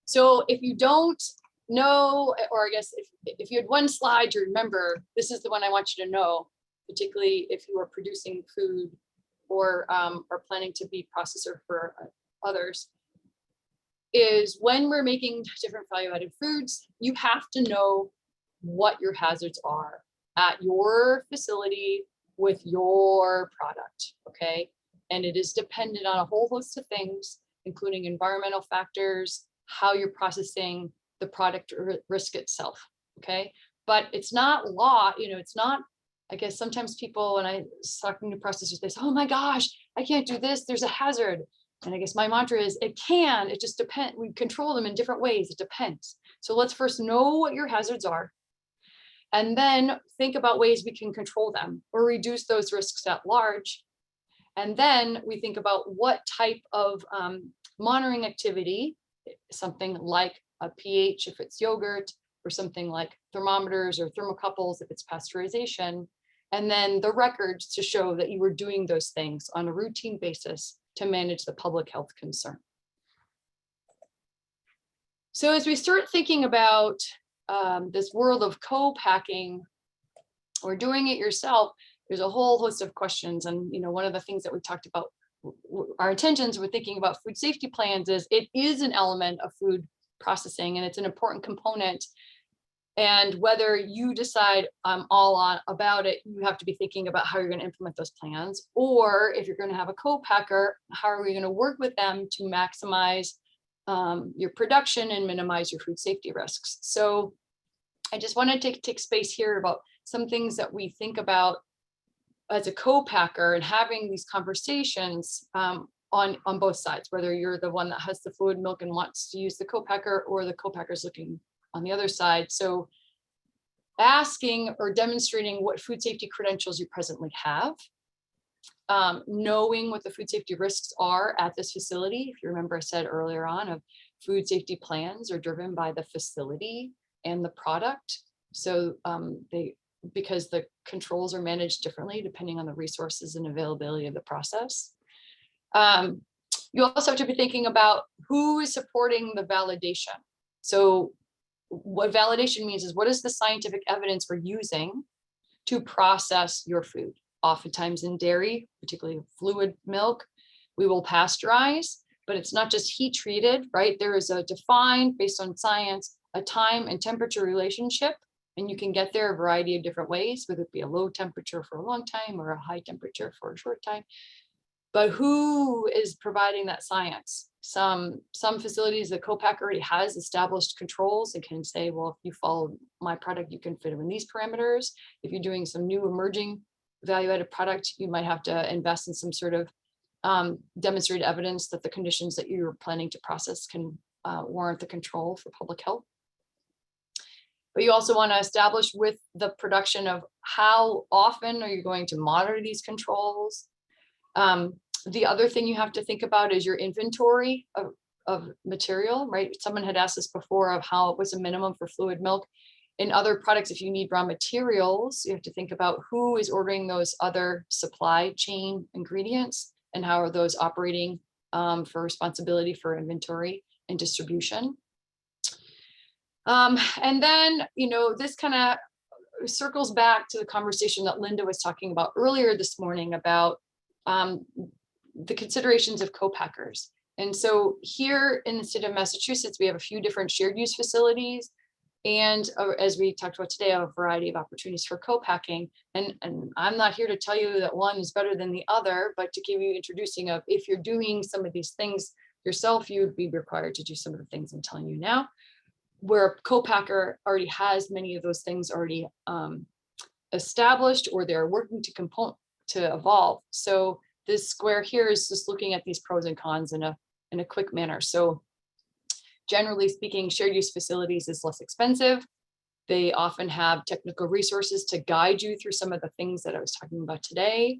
Speaker 8: So if you don't know, or I guess if you had one slide to remember, this is the one I want you to know, particularly if you are producing food or are planning to be processor for others, is when we're making different value-added foods, you have to know what your hazards are at your facility with your product, okay? And it is dependent on a whole host of things, including environmental factors, how you're processing the product or risk itself, okay? But it's not law, you know, it's not, I guess sometimes people, when I was talking to processors, they say, oh my gosh, I can't do this, there's a hazard. And I guess my mantra is, it just depends. We control them in different ways, it depends. So let's first know what your hazards are, and then think about ways we can control them or reduce those risks at large. And then we think about what type of monitoring activity, something like a pH if it's yogurt, or something like thermometers or thermocouples if it's pasteurization, and then the records to show that you were doing those things on a routine basis to manage the public health concern. So as we start thinking about this world of co-packing or doing it yourself, there's a whole host of questions. And, you know, one of the things that we talked about, our intentions with thinking about food safety plans, is it is an element of food processing and it's an important component. And whether you decide I'm all on about it, you have to be thinking about how you're going to implement those plans. Or if you're going to have a co-packer, how are we going to work with them to maximize your production and minimize your food safety risks? So I just wanted to take space here about some things that we think about as a co-packer and having these conversations on both sides, whether you're the one that has the fluid milk and wants to use the co-packer, or the co-packer's looking on the other side. So asking or demonstrating what food safety credentials you presently have, knowing what the food safety risks are at this facility. If you remember, I said earlier on, of food safety plans are driven by the facility and the product. So because the controls are managed differently depending on the resources and availability of the process. You also have to be thinking about who is supporting the validation. So what validation means is, what is the scientific evidence we're using to process your food? Oftentimes in dairy, particularly fluid milk, we will pasteurize, but it's not just heat treated, right? There is a defined, based on science, a time and temperature relationship, and you can get there a variety of different ways, whether it be a low temperature for a long time or a high temperature for a short time. But who is providing that science? Some facilities, the co-packer already has established controls and can say, well, if you follow my product, you can fit them in these parameters. If you're doing some new emerging value-added product, you might have to invest in some sort of demonstrated evidence that the conditions that you're planning to process can warrant the control for public health. But you also want to establish with the production of how often are you going to monitor these controls. The other thing you have to think about is your inventory of material, right? Someone had asked us before of how it was a minimum for fluid milk. In other products, if you need raw materials, you have to think about who is ordering those other supply chain ingredients and how are those operating for responsibility for inventory and distribution. And then, you know, this kind of circles back to the conversation that Linda was talking about earlier this morning about the considerations of co-packers. And so here in the state of Massachusetts, we have a few different shared use facilities. And as we talked about today, a variety of opportunities for co-packing. And I'm not here to tell you that one is better than the other, but to give you introducing of, if you're doing some of these things yourself, you would be required to do some of the things I'm telling you now. Where a co-packer already has many of those things already established, or they're working to evolve. So this square here is just looking at these pros and cons in a quick manner. So generally speaking, shared use facilities is less expensive. They often have technical resources to guide you through some of the things that I was talking about today.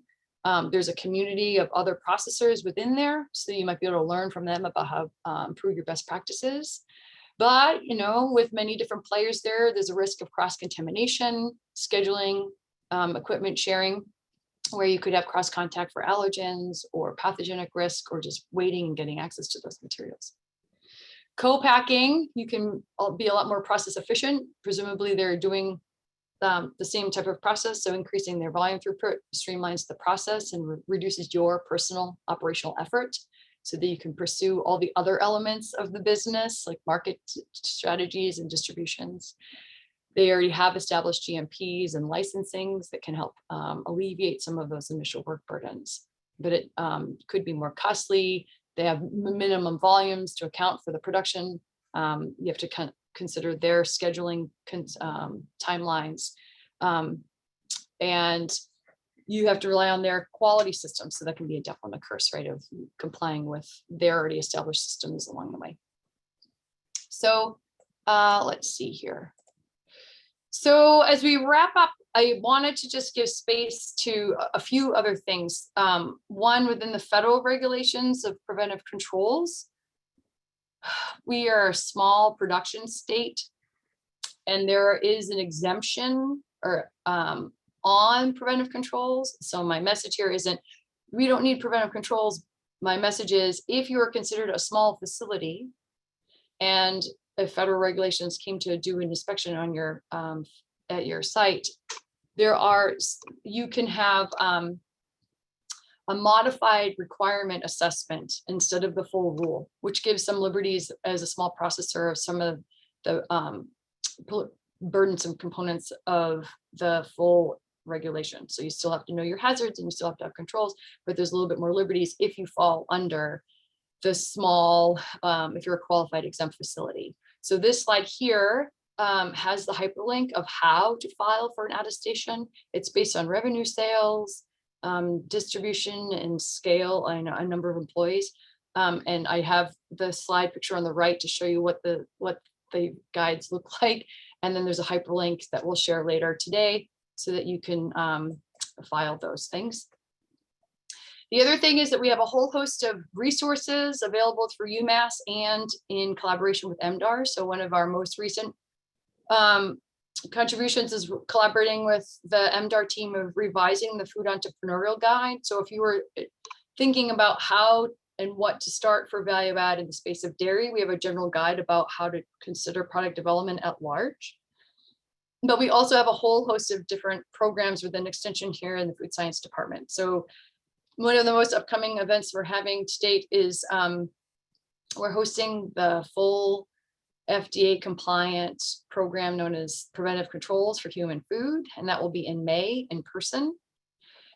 Speaker 8: There's a community of other processors within there, so you might be able to learn from them about how to improve your best practices. But, you know, with many different players there, there's a risk of cross-contamination, scheduling, equipment sharing, where you could have cross-contact for allergens or pathogenic risk, or just waiting and getting access to those materials. Co-packing, you can be a lot more process efficient. Presumably they're doing the same type of process, so increasing their volume throughput streamlines the process and reduces your personal operational effort, so that you can pursue all the other elements of the business, like market strategies and distributions. They already have established GMPs and licensings that can help alleviate some of those initial work burdens, but it could be more costly. They have minimum volumes to account for the production. You have to consider their scheduling timelines, and you have to rely on their quality system. So that can be a death on the curse, right, of complying with their already established systems along the way. So let's see here. So as we wrap up, I wanted to just give space to a few other things. One, within the federal regulations of preventive controls, we are a small production state, and there is an exemption or on preventive controls. So my message here isn't, we don't need preventive controls. My message is, if you are considered a small facility and if federal regulations came to do an inspection on your at your site, you can have a modified requirement assessment instead of the full rule, which gives some liberties as a small processor of some of the burdensome components of the full regulation. So you still have to know your hazards and you still have to have controls, but there's a little bit more liberties if you fall under the small, if you're a qualified exempt facility. So this slide here has the hyperlink of how to file for an attestation. It's based on revenue, sales, distribution, and scale, and a number of employees. And I have the slide picture on the right to show you what the guides look like. And then there's a hyperlink that we'll share later today so that you can file those things. The other thing is that we have a whole host of resources available through UMass and in collaboration with MDAR. So one of our most recent contributions is collaborating with the MDAR team of revising the Food Entrepreneurial Guide. So if you were thinking about how and what to start for value add in the space of dairy, we have a general guide about how to consider product development at large. But we also have a whole host of different programs within Extension here in the Food Science Department. So one of the most upcoming events we're having to date is we're hosting the full FDA compliant program known as Preventive Controls for Human Food, and that will be in May in person.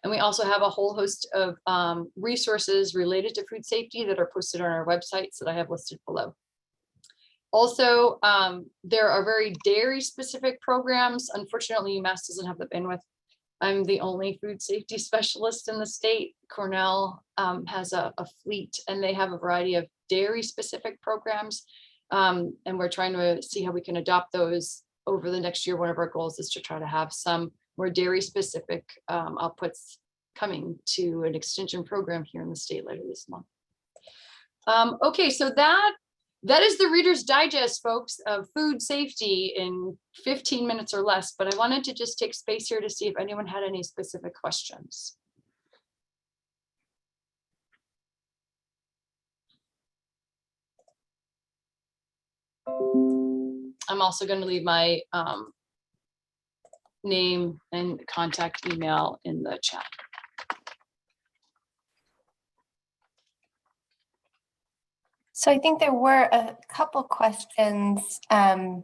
Speaker 8: And we also have a whole host of resources related to food safety that are posted on our websites that I have listed below. Also, there are very dairy specific programs. Unfortunately, UMass doesn't have the bandwidth. I'm the only food safety specialist in the state. Cornell has a fleet, and they have a variety of dairy specific programs. And we're trying to see how we can adopt those over the next year. One of our goals is to try to have some more dairy specific outputs coming to an extension program here in the state later this month. Okay, so that is the Reader's Digest, folks, of food safety in 15 minutes or less, but I wanted to just take space here to see if anyone had any specific questions. I'm also going to leave my name and contact email in the chat.
Speaker 3: So I think there were a couple questions in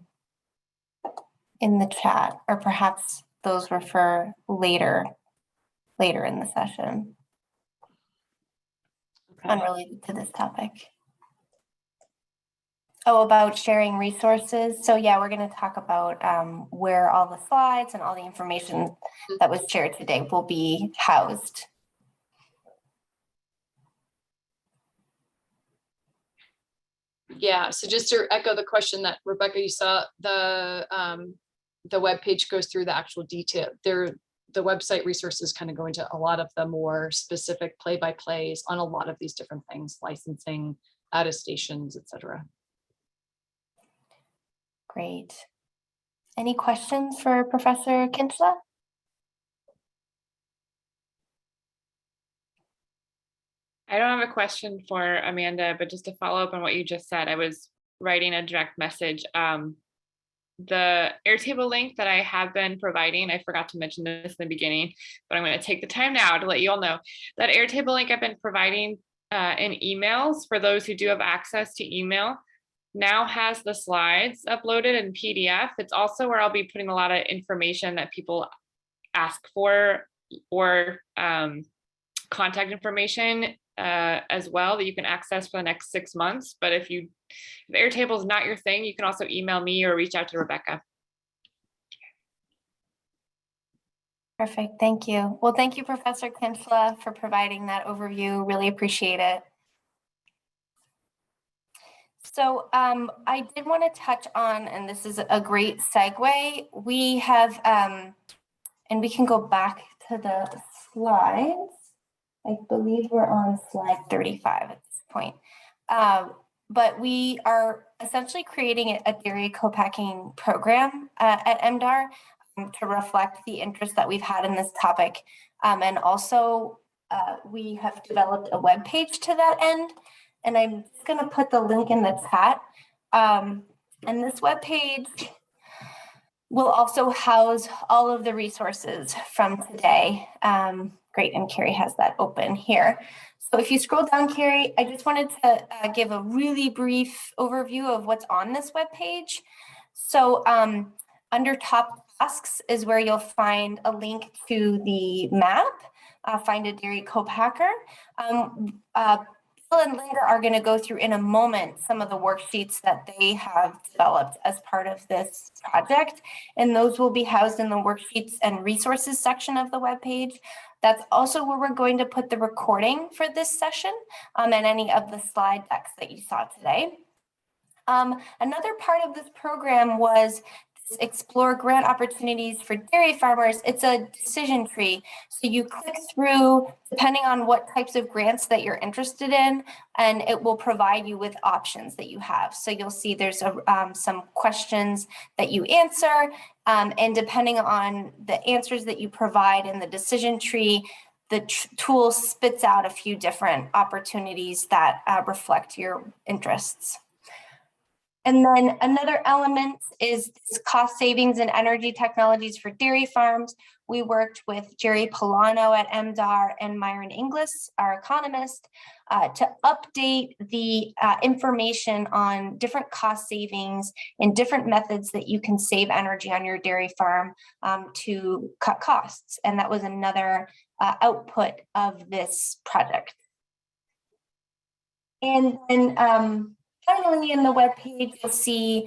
Speaker 3: the chat, or perhaps those were for later in the session,
Speaker 8: Okay.
Speaker 3: unrelated to this topic. Oh, about sharing resources. So yeah, we're going to talk about where all the slides and all the information that was shared today will be housed.
Speaker 8: Yeah, so just to echo the question that Rebecca, you saw, the webpage goes through the actual detail. The website resources kind of go into a lot of the more specific play-by-plays on a lot of these different things, licensing, attestations, etc.
Speaker 3: Great. Any questions for Professor Kinfell?
Speaker 1: I don't have a question for Amanda, but just to follow up on what you just said, I was writing a direct message. The Airtable link that I have been providing, I forgot to mention this in the beginning, but I'm going to take the time now to let you all know that Airtable link I've been providing in emails for those who do have access to email now has the slides uploaded in PDF. It's also where I'll be putting a lot of information that people ask for, or contact information as well, that you can access for the next 6 months. But if Airtable is not your thing, you can also email me or reach out to Rebecca.
Speaker 3: Perfect, thank you. Well, thank you, Professor Kinfell, for providing that overview. Really appreciate it. So I did want to touch on, and this is a great segue, we have, and we can go back to the slides. I believe we're on slide 35 at this point. But we are essentially creating a dairy co-packing program at MDAR to reflect the interest that we've had in this topic. And also we have developed a web page to that end. And I'm just gonna put the link in the chat. And this web page will also house all of the resources from today. Great, and Carrie has that open here. So if you scroll down, Carrie, I just wanted to give a really brief overview of what's on this web page. So under top tasks is where you'll find a link to the map, find a dairy co-packer. Bill and Linda are going to go through in a moment some of the worksheets that they have developed as part of this project, and those will be housed in the worksheets and resources section of the webpage. That's also where we're going to put the recording for this session and any of the slide decks that you saw today. Another part of this program was explore grant opportunities for dairy farmers. It's a decision tree. So you click through depending on what types of grants that you're interested in, and it will provide you with options that you have. So you'll see there's some questions that you answer, and depending on the answers that you provide in the decision tree, the tool spits out a few different opportunities that reflect your interests. And then another element is cost savings and energy technologies for dairy farms. We worked with Jerry Polano at MDAR and Myron Inglis, our economist, to update the information on different cost savings and different methods that you can save energy on your dairy farm to cut costs. And that was another output of this project. And then finally, in the webpage, you'll see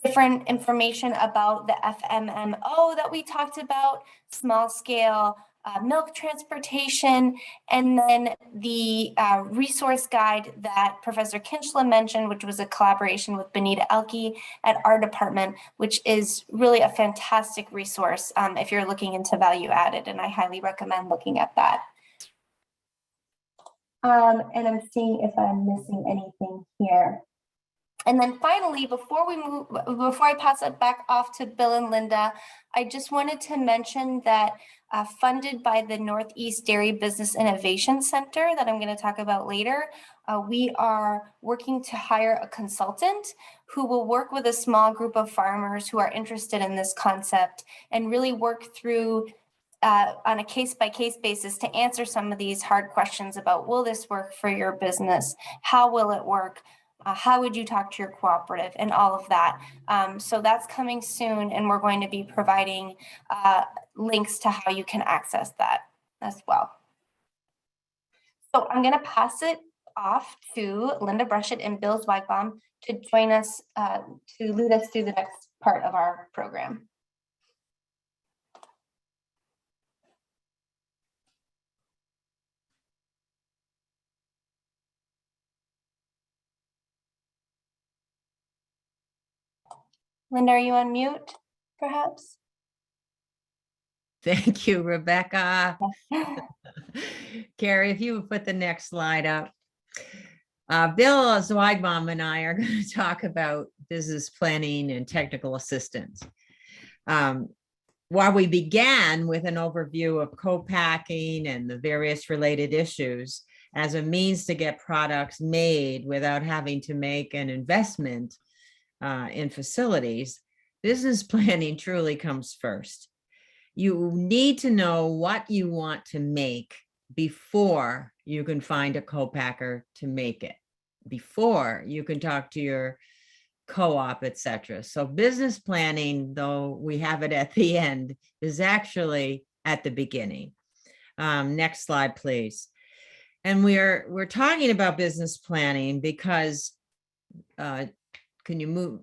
Speaker 3: different information about the FMMO that we talked about, small scale milk transportation, and then the resource guide that Professor Kinfell mentioned, which was a collaboration with Benita Elke at our department, which is really a fantastic resource if you're looking into value added, and I highly recommend looking at that. And I'm seeing if I'm missing anything here. And then finally, before I pass it back off to Bill and Linda, I just wanted to mention that funded by the Northeast Dairy Business Innovation Center that I'm going to talk about later, we are working to hire a consultant who will work with a small group of farmers who are interested in this concept and really work through on a case-by-case basis to answer some of these hard questions about, will this work for your business? How will it work? How would you talk to your cooperative, and all of that. So that's coming soon, and we're going to be providing links to how you can access that as well. So I'm going to pass it off to Linda Brushett and Bill Zweigbaum to join us, to lead us through the next part of our program. Linda, are you on mute, perhaps?
Speaker 4: Thank you, Rebecca. Carrie, if you would put the next slide up. Bill Zweigbaum and I are going to talk about business planning and technical assistance. While we began with an overview of co-packing and the various related issues as a means to get products made without having to make an investment in facilities, business planning truly comes first. You need to know what you want to make before you can find a co-packer to make it, before you can talk to your co-op, etc. So business planning, though we have it at the end, is actually at the beginning. Next slide, please. And we're talking about business planning because can you move?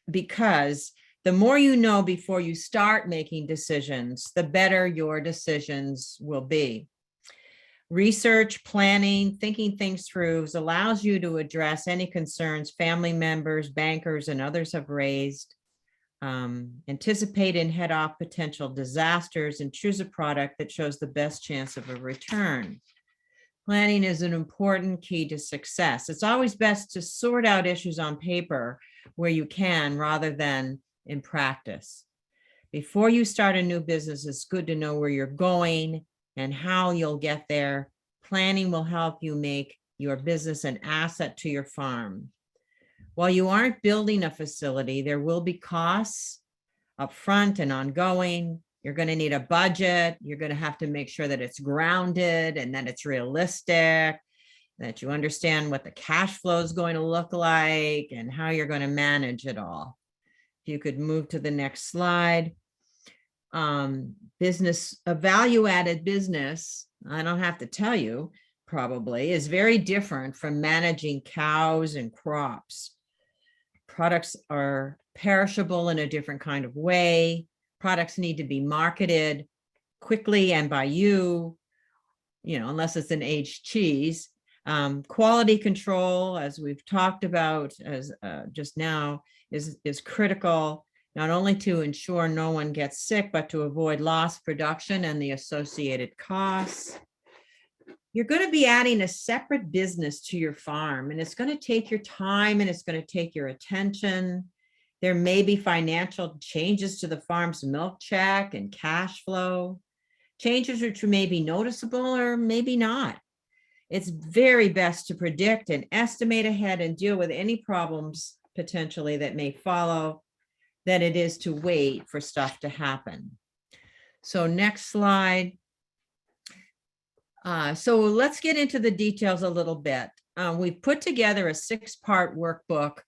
Speaker 4: Because the more you know before you start making decisions, the better your decisions will be. Research, planning, thinking things through allows you to address any concerns family members, bankers, and others have raised, anticipate and head off potential disasters, and choose a product that shows the best chance of a return. Planning is an important key to success. It's always best to sort out issues on paper where you can rather than in practice. Before you start a new business, it's good to know where you're going and how you'll get there. Planning will help you make your business an asset to your farm. While you aren't building a facility, there will be costs upfront and ongoing. You're going to need a budget. You're going to have to make sure that it's grounded and that it's realistic, that you understand what the cash flow is going to look like and how you're going to manage it all. If you could move to the next slide. A value-added business, I don't have to tell you, probably, is very different from managing cows and crops. Products are perishable in a different kind of way. Products need to be marketed quickly and by you, unless it's an aged cheese. Quality control, as we've talked about as just now, is critical, not only to ensure no one gets sick, but to avoid lost production and the associated costs. You're going to be adding a separate business to your farm, and it's going to take your time and it's going to take your attention. There may be financial changes to the farm's milk check and cash flow, changes which may be noticeable or maybe not. It's very best to predict and estimate ahead and deal with any problems potentially that may follow than it is to wait for stuff to happen. So next slide. So let's get into the details a little bit. We've put together a 6-part workbook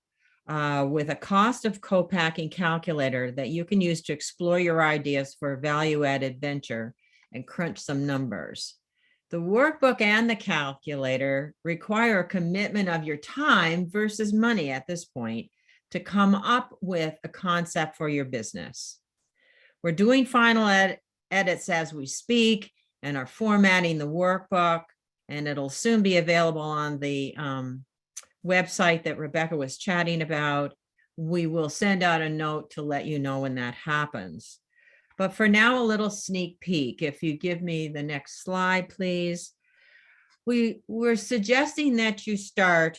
Speaker 4: with a cost of co-packing calculator that you can use to explore your ideas for a value-added venture and crunch some numbers. The workbook and the calculator require a commitment of your time versus money at this point to come up with a concept for your business. We're doing final edits as we speak and are formatting the workbook, and it'll soon be available on the website that Rebecca was chatting about. We will send out a note to let you know when that happens. But for now, a little sneak peek. If you give me the next slide, please. We're suggesting that you start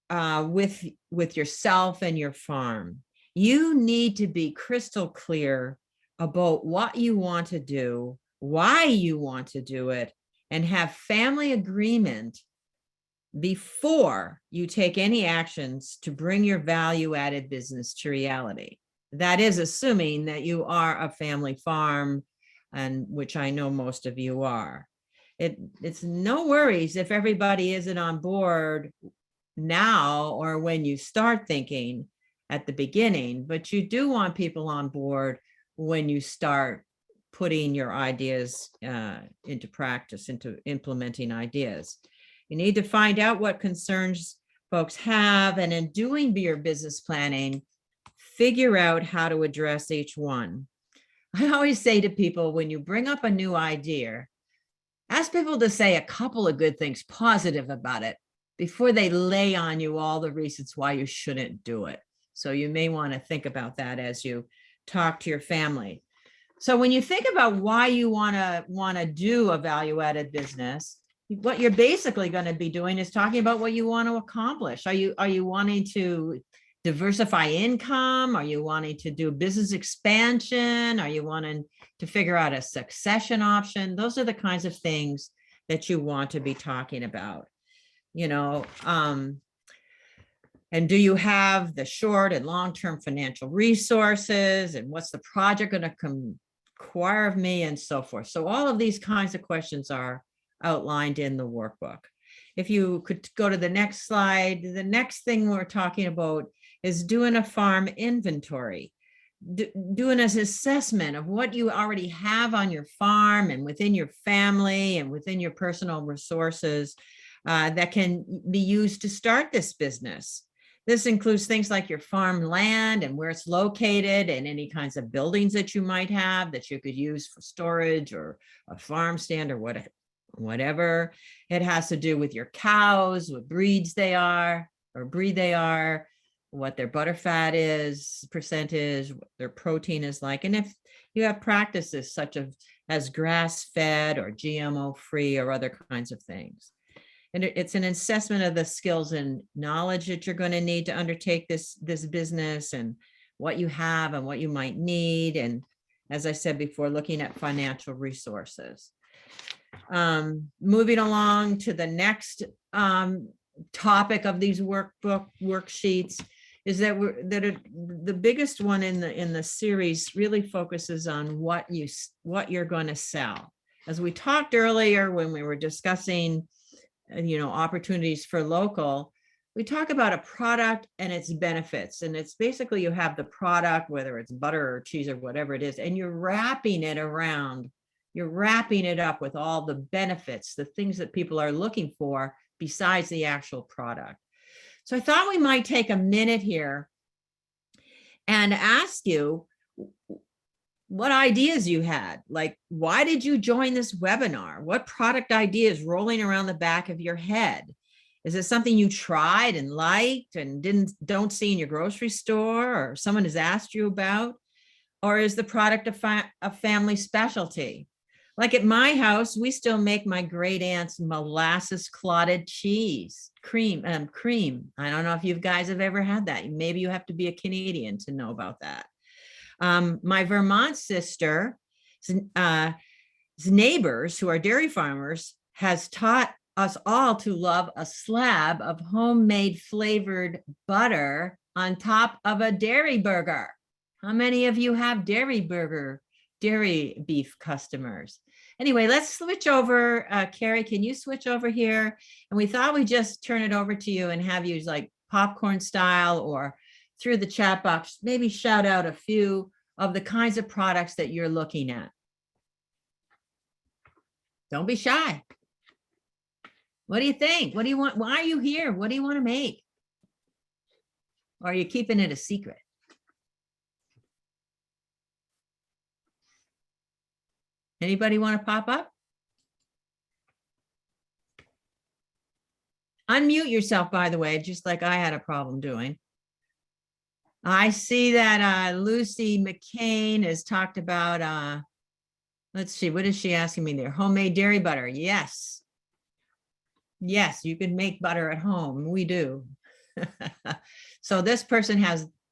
Speaker 4: with yourself and your farm. You need to be crystal clear about what you want to do, why you want to do it, and have family agreement before you take any actions to bring your value-added business to reality. That is assuming that you are a family farm, and which I know most of you are. It's no worries if everybody isn't on board now or when you start thinking at the beginning, but you do want people on board when you start putting your ideas into practice, into implementing ideas. You need to find out what concerns folks have, and in doing your business planning, figure out how to address each one. I always say to people, when you bring up a new idea, ask people to say a couple of good things positive about it before they lay on you all the reasons why you shouldn't do it. So you may want to think about that as you talk to your family. So when you think about why you want to do a value-added business, what you're basically going to be doing is talking about what you want to accomplish. Are you wanting to diversify income? Are you wanting to do business expansion? Are you wanting to figure out a succession option? Those are the kinds of things that you want to be talking about, you know. And do you have the short and long-term financial resources? And what's the project going to require of me, and so forth? So all of these kinds of questions are outlined in the workbook. If you could go to the next slide, the next thing we're talking about is doing a farm inventory, doing an assessment of what you already have on your farm and within your family and within your personal resources that can be used to start this business. This includes things like your farm land and where it's located, and any kinds of buildings that you might have that you could use for storage or a farm stand or whatever. It has to do with your cows, what breeds they are or breed they are, what their butter fat is, percentage, what their protein is like. And if you have practices such as grass-fed or GMO-free or other kinds of things. And it's an assessment of the skills and knowledge that you're going to need to undertake this business, and what you have and what you might need. And as I said before, looking at financial resources. Moving along to the next topic of these worksheets is that the biggest one in the series really focuses on what you're going to sell. As we talked earlier when we were discussing opportunities for local, we talk about a product and its benefits. And it's basically, you have the product, whether it's butter or cheese or whatever it is, and you're wrapping it around, you're wrapping it up with all the benefits, the things that people are looking for besides the actual product. So I thought we might take a minute here and ask you what ideas you had. Like, why did you join this webinar? What product idea is rolling around the back of your head? Is it something you tried and liked and don't see in your grocery store, or someone has asked you about? Or is the product a family specialty? Like at my house, we still make my great aunt's molasses clotted cheese cream. I don't know if you guys have ever had that. Maybe you have to be a Canadian to know about that. My Vermont sister's neighbors, who are dairy farmers, has taught us all to love a slab of homemade flavored butter on top of a dairy burger. How many of you have dairy beef customers? Anyway, let's switch over. Carrie, can you switch over here? And we thought we'd just turn it over to you and have you like popcorn style or through the chat box, maybe shout out a few of the kinds of products that you're looking at. Don't be shy. What do you think? What do you want? Why are you here? What do you want to make? Or are you keeping it a secret? Anybody want to pop up? Unmute yourself, by the way, just like I had a problem doing. I see that Lucy McCain has talked about, let's see, what is she asking me there? Homemade dairy butter. Yes. Yes, you can make butter at home. We do. So this person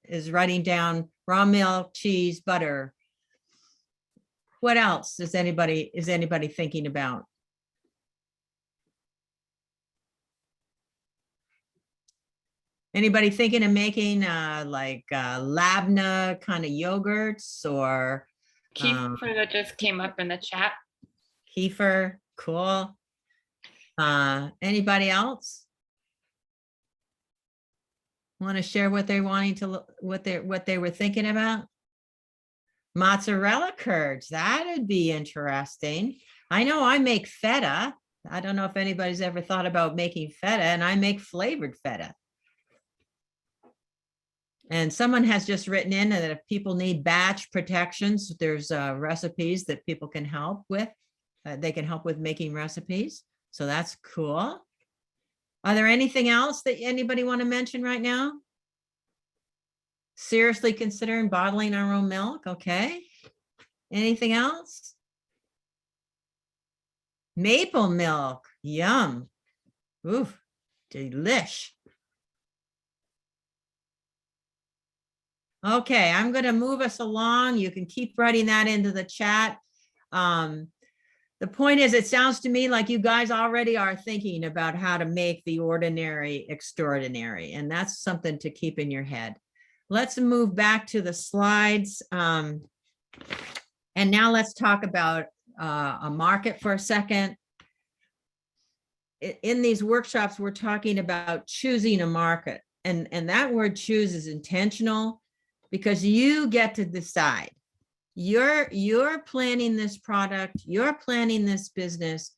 Speaker 4: is writing down raw milk, cheese, butter. What else is anybody thinking about? Anybody thinking of making labna kind of yogurts or
Speaker 1: Kefir that just came up in the chat.
Speaker 4: kefir? Cool. Anybody else want to share what they're wanting to what they were thinking about? Mozzarella curds, that'd be interesting. I know I make feta. I don't know if anybody's ever thought about making feta, and I make flavored feta. And someone has just written in that if people need batch protections, there's recipes that people can help with. They can help with making recipes. So that's cool. Are there anything else that anybody want to mention right now? seriously considering bottling our own milk. Okay. Anything else? Maple milk. Yum. Ooh, delish. Okay, I'm going to move us along. You can keep writing that into the chat. The point is, it sounds to me like you guys already are thinking about how to make the ordinary extraordinary, and that's something to keep in your head. Let's move back to the slides. And now let's talk about a market for a second. In these workshops, we're talking about choosing a market, and that word choose is intentional because you get to decide. You're planning this product, you're planning this business,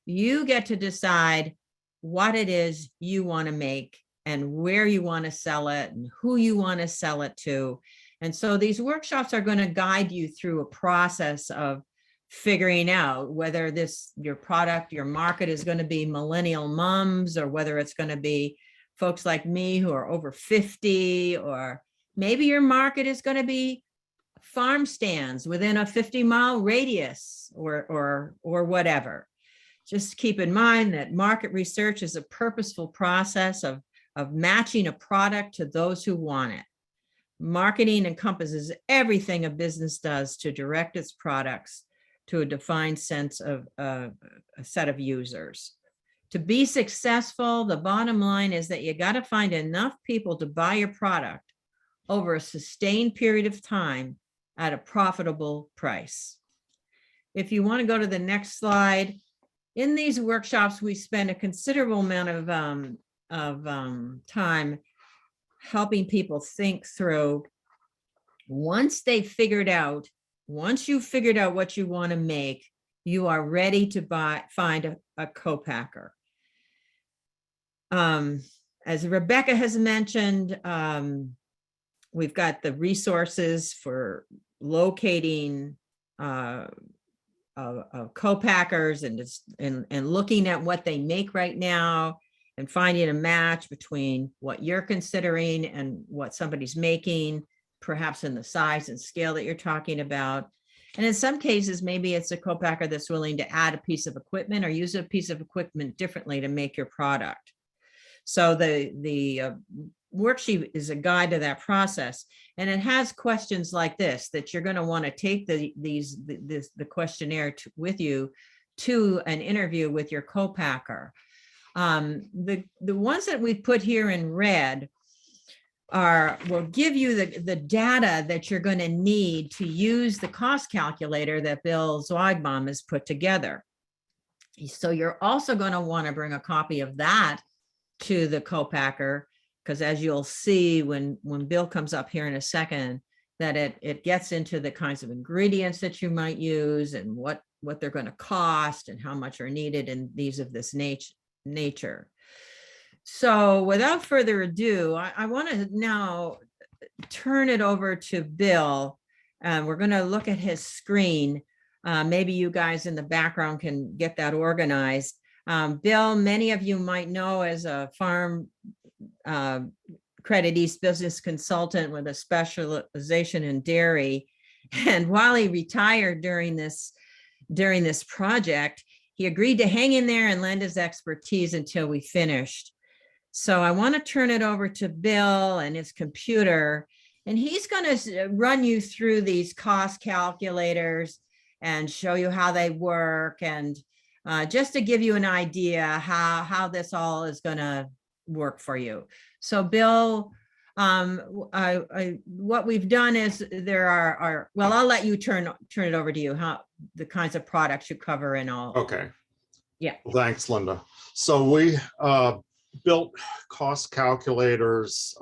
Speaker 4: you get to decide what it is you want to make and where you want to sell it and who you want to sell it to. And so these workshops are going to guide you through a process of figuring out whether your product, your market is going to be millennial moms, or whether it's going to be folks like me who are over 50, or maybe your market is going to be farm stands within a 50-mile radius, or whatever. Just keep in mind that market research is a purposeful process of matching a product to those who want it. Marketing encompasses everything a business does to direct its products to a defined sense of a set of users. To be successful, the bottom line is that you got to find enough people to buy your product over a sustained period of time at a profitable price. If you want to go to the next slide, in these workshops, we spend a considerable amount of time helping people think through. Once you figured out what you want to make, you are ready to find a co-packer. As Rebecca has mentioned, we've got the resources for locating co-packers and looking at what they make right now and finding a match between what you're considering and what somebody's making, perhaps in the size and scale that you're talking about. And in some cases, maybe it's a co-packer that's willing to add a piece of equipment or use a piece of equipment differently to make your product. So the worksheet is a guide to that process, and it has questions like this that you're going to want to take the questionnaire with you to an interview with your co-packer. The ones that we put here in red will give you the data that you're going to need to use the cost calculator that Bill Zweigbaum has put together. So you're also going to want to bring a copy of that to the co-packer, because as you'll see when Bill comes up here in a second, that it gets into the kinds of ingredients that you might use and what they're going to cost and how much are needed in these of this nature. So without further ado, I want to now turn it over to Bill. We're going to look at his screen. Maybe you guys in the background can get that organized. Bill, many of you might know as a farm Credit East business consultant with a specialization in dairy. And while he retired during this project, he agreed to hang in there and lend his expertise until we finished. So I want to turn it over to Bill and his computer, and he's going to run you through these cost calculators and show you how they work, and just to give you an idea how this all is going to work for you. So Bill, what we've done is there are well, I'll let you turn it over to you, how the kinds of products you cover and all.
Speaker 9: Okay.
Speaker 4: Yeah.
Speaker 9: Well, thanks, Linda. So we built cost calculators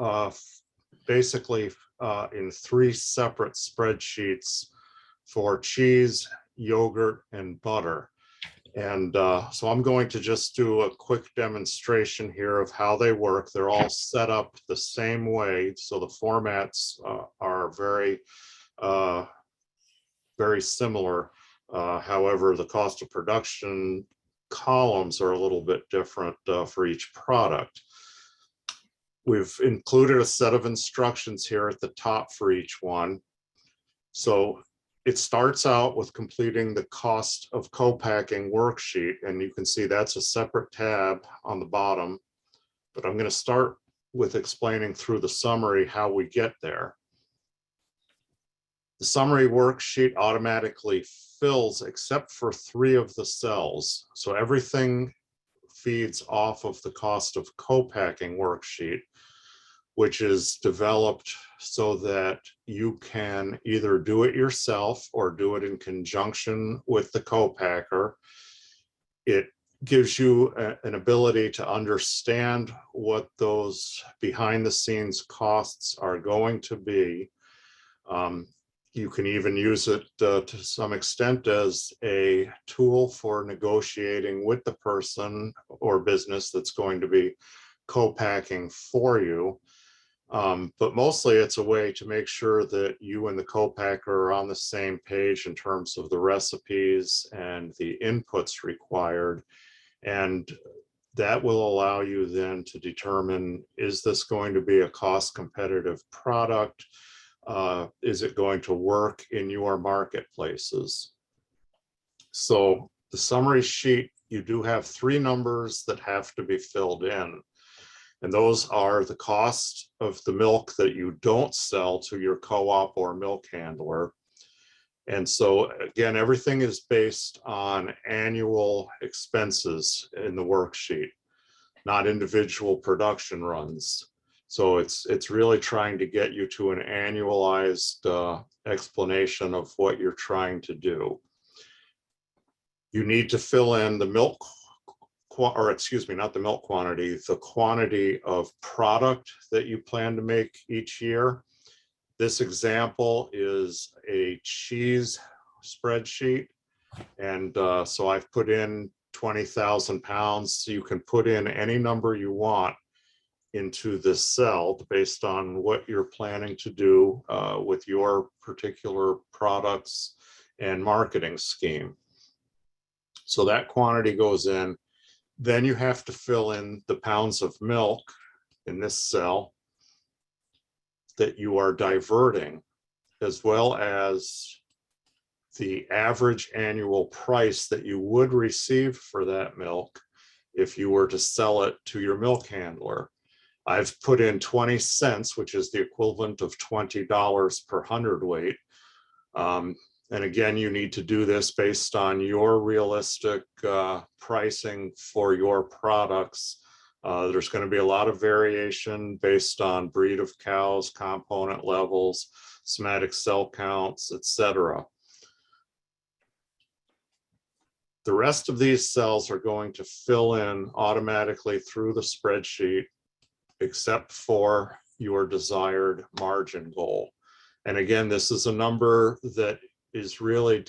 Speaker 9: basically in 3 separate spreadsheets for cheese, yogurt, and butter. And so I'm going to just do a quick demonstration here of how they work. They're all set up the same way. So the formats are very similar. However, the cost of production columns are a little bit different for each product. We've included a set of instructions here at the top for each one. So it starts out with completing the cost of co-packing worksheet, and you can see that's a separate tab on the bottom. But I'm going to start with explaining through the summary how we get there. The summary worksheet automatically fills except for 3 of the cells. So everything feeds off of the cost of co-packing worksheet, which is developed so that you can either do it yourself or do it in conjunction with the co-packer. It gives you an ability to understand what those behind the scenes costs are going to be. You can even use it to some extent as a tool for negotiating with the person or business that's going to be co-packing for you. But mostly it's a way to make sure that you and the co-packer are on the same page in terms of the recipes and the inputs required. And that will allow you then to determine, is this going to be a cost competitive product? Is it going to work in your marketplaces? So the summary sheet, you do have 3 numbers that have to be filled in. And those are the cost of the milk that you don't sell to your co-op or milk handler. And so again, everything is based on annual expenses in the worksheet, not individual production runs. So it's really trying to get you to an annualized explanation of what you're trying to do. You need to fill in the milk, or excuse me, not the milk quantity, the quantity of product that you plan to make each year. This example is a cheese spreadsheet. And so I've put in 20,000 pounds. So you can put in any number you want into this cell based on what you're planning to do with your particular products and marketing scheme. So that quantity goes in. Then you have to fill in the pounds of milk in this cell that you are diverting, as well as the average annual price that you would receive for that milk if you were to sell it to your milk handler. I've put in 20 cents, which is the equivalent of $20 per hundredweight. And again, you need to do this based on your realistic pricing for your products. There's going to be a lot of variation based on breed of cows, component levels, somatic cell counts, etc. The rest of these cells are going to fill in automatically through the spreadsheet, except for your desired margin goal. And again, this is a number that is really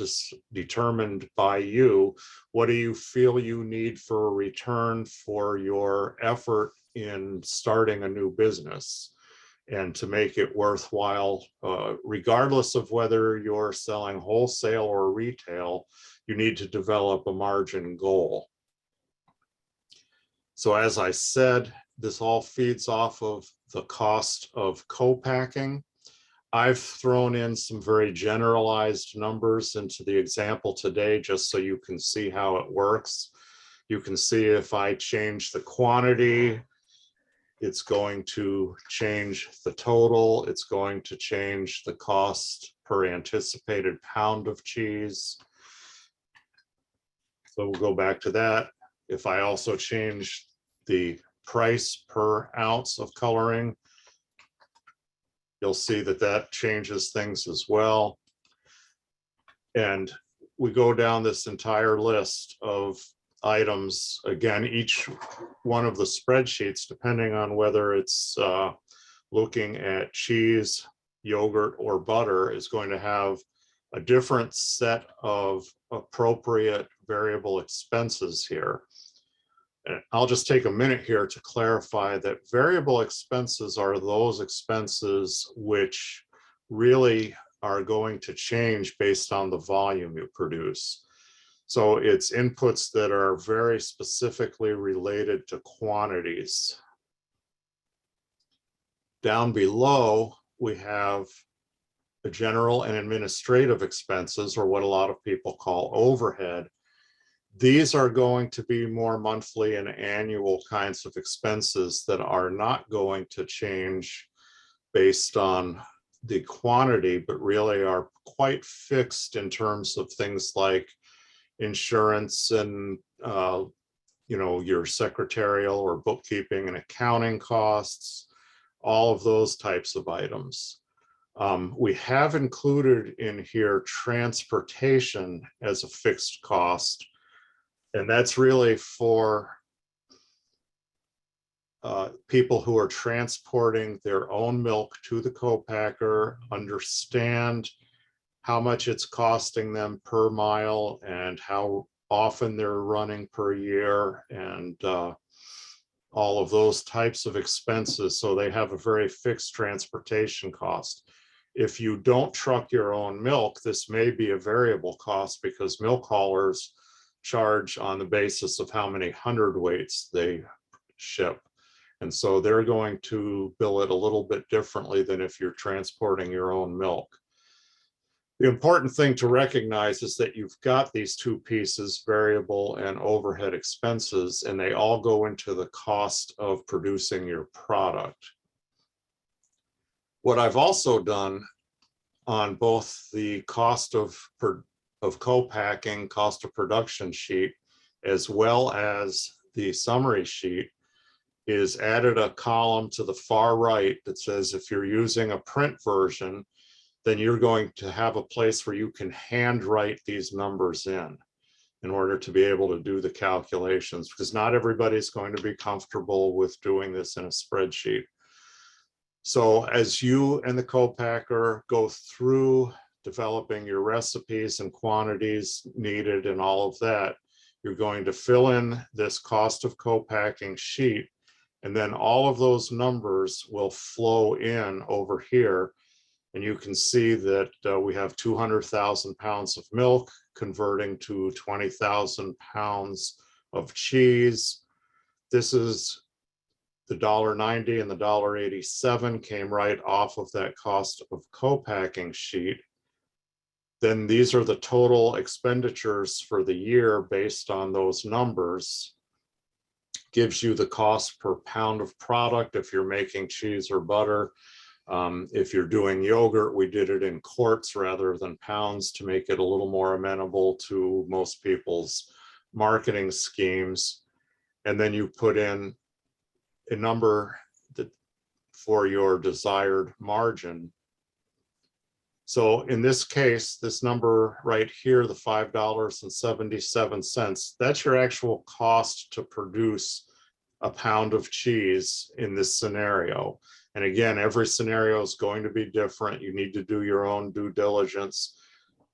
Speaker 9: determined by you. What do you feel you need for a return for your effort in starting a new business? And to make it worthwhile, regardless of whether you're selling wholesale or retail, you need to develop a margin goal. So as I said, this all feeds off of the cost of co-packing. I've thrown in some very generalized numbers into the example today, just so you can see how it works. You can see if I change the quantity, it's going to change the total. It's going to change the cost per anticipated pound of cheese. So we'll go back to that. If I also change the price per ounce of coloring, you'll see that that changes things as well. And we go down this entire list of items. Again, each one of the spreadsheets, depending on whether it's looking at cheese, yogurt, or butter, is going to have a different set of appropriate variable expenses here. And I'll just take a minute here to clarify that variable expenses are those expenses which really are going to change based on the volume you produce. So it's inputs that are very specifically related to quantities. Down below, we have the general and administrative expenses, or what a lot of people call overhead. These are going to be more monthly and annual kinds of expenses that are not going to change based on the quantity, but really are quite fixed in terms of things like insurance and your secretarial or bookkeeping and accounting costs, all of those types of items. We have included in here transportation as a fixed cost, and that's really for people who are transporting their own milk to the co-packer, understand how much it's costing them per mile and how often they're running per year, and all of those types of expenses. So they have a very fixed transportation cost. If you don't truck your own milk, this may be a variable cost because milk haulers charge on the basis of how many hundredweights they ship. And so they're going to bill it a little bit differently than if you're transporting your own milk. The important thing to recognize is that you've got these two pieces, variable and overhead expenses, and they all go into the cost of producing your product. What I've also done on both the cost of co-packing, cost of production sheet, as well as the summary sheet, is added a column to the far right that says if you're using a print version, then you're going to have a place where you can handwrite these numbers in order to be able to do the calculations, because not everybody's going to be comfortable with doing this in a spreadsheet. So as you and the co-packer go through developing your recipes and quantities needed and all of that, you're going to fill in this cost of co-packing sheet, and then all of those numbers will flow in over here. And you can see that we have 200,000 pounds of milk converting to 20,000 pounds of cheese. This is the $1.90 and the $1.87 came right off of that cost of co-packing sheet. Then these are the total expenditures for the year based on those numbers. Gives you the cost per pound of product if you're making cheese or butter. If you're doing yogurt, we did it in quarts rather than pounds to make it a little more amenable to most people's marketing schemes. And then you put in a number for your desired margin. So in this case, this number right here, the $5.77, that's your actual cost to produce a pound of cheese in this scenario. And again, every scenario is going to be different. You need to do your own due diligence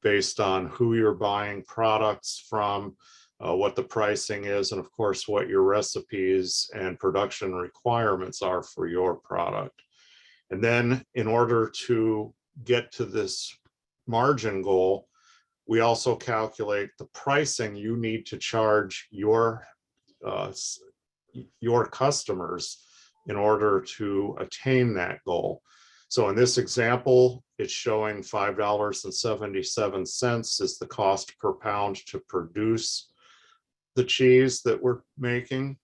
Speaker 9: based on who you're buying products from, what the pricing is, and of course, what your recipes and production requirements are for your product. And then in order to get to this margin goal, we also calculate the pricing you need to charge your customers in order to attain that goal. So in this example, it's showing $5.77 is the cost per pound to produce the cheese that we're making.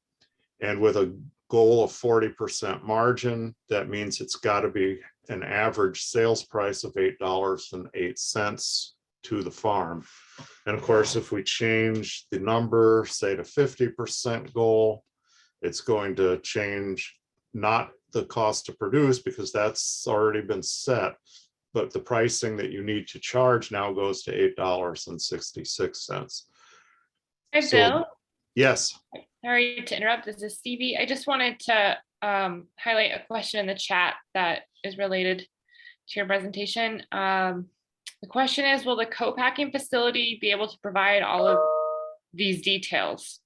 Speaker 9: And with a goal of 40% margin, that means it's got to be an average sales price of $8.08 to the farm. And of course, if we change the number, say to 50% goal, it's going to change not the cost to produce because that's already been set, but the pricing that you need to charge now goes to $8.66.
Speaker 1: Hi, Bill.
Speaker 9: Yes.
Speaker 1: Sorry to interrupt. This is Stevie. I just wanted to highlight a question in the chat that is related to your presentation. The question is, will the co-packing facility be able to provide all of these details?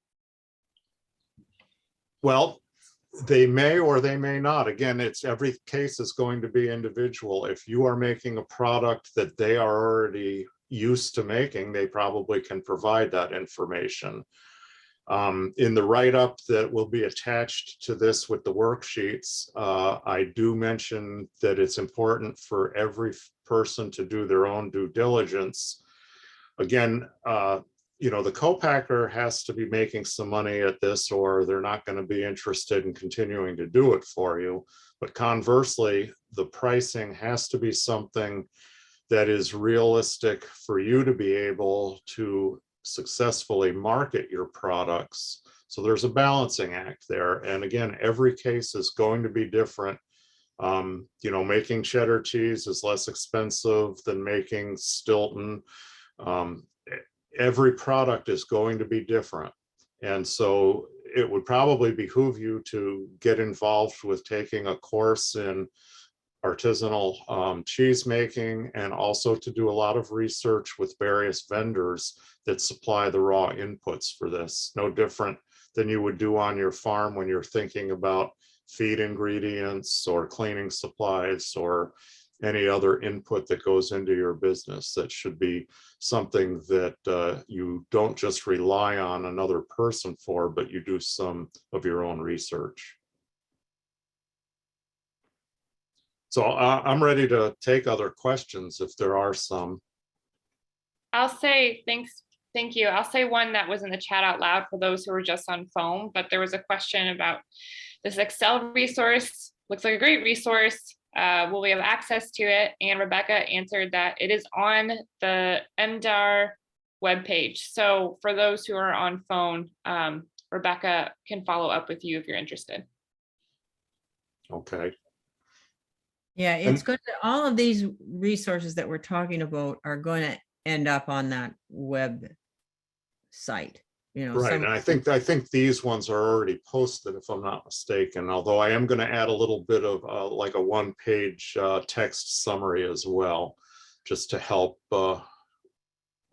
Speaker 9: Well, they may or they may not. Again, it's every case is going to be individual. If you are making a product that they are already used to making, they probably can provide that information. In the write-up that will be attached to this with the worksheets, I do mention that it's important for every person to do their own due diligence. Again, the co-packer has to be making some money at this, or they're not going to be interested in continuing to do it for you. But conversely, the pricing has to be something that is realistic for you to be able to successfully market your products. So there's a balancing act there. And again, every case is going to be different. Making cheddar cheese is less expensive than making Stilton. Every product is going to be different. And so it would probably behoove you to get involved with taking a course in artisanal cheese making, and also to do a lot of research with various vendors that supply the raw inputs for this. No different than you would do on your farm when you're thinking about feed ingredients or cleaning supplies or any other input that goes into your business. That should be something that you don't just rely on another person for, but you do some of your own research. So I'm ready to take other questions if there are some.
Speaker 1: I'll say thanks. Thank you. I'll say one that was in the chat out loud for those who were just on phone, but there was a question about this Excel resource. Looks like a great resource. Will we have access to it? And Rebecca answered that it is on the MDAR webpage. So for those who are on phone, Rebecca can follow up with you if you're interested.
Speaker 9: Okay.
Speaker 4: Yeah, it's good. All of these resources that we're talking about are going to end up on that web site.
Speaker 9: Right, and I think these ones are already posted, if I'm not mistaken, although I am going to add a little bit of like a one-page text summary as well, just to help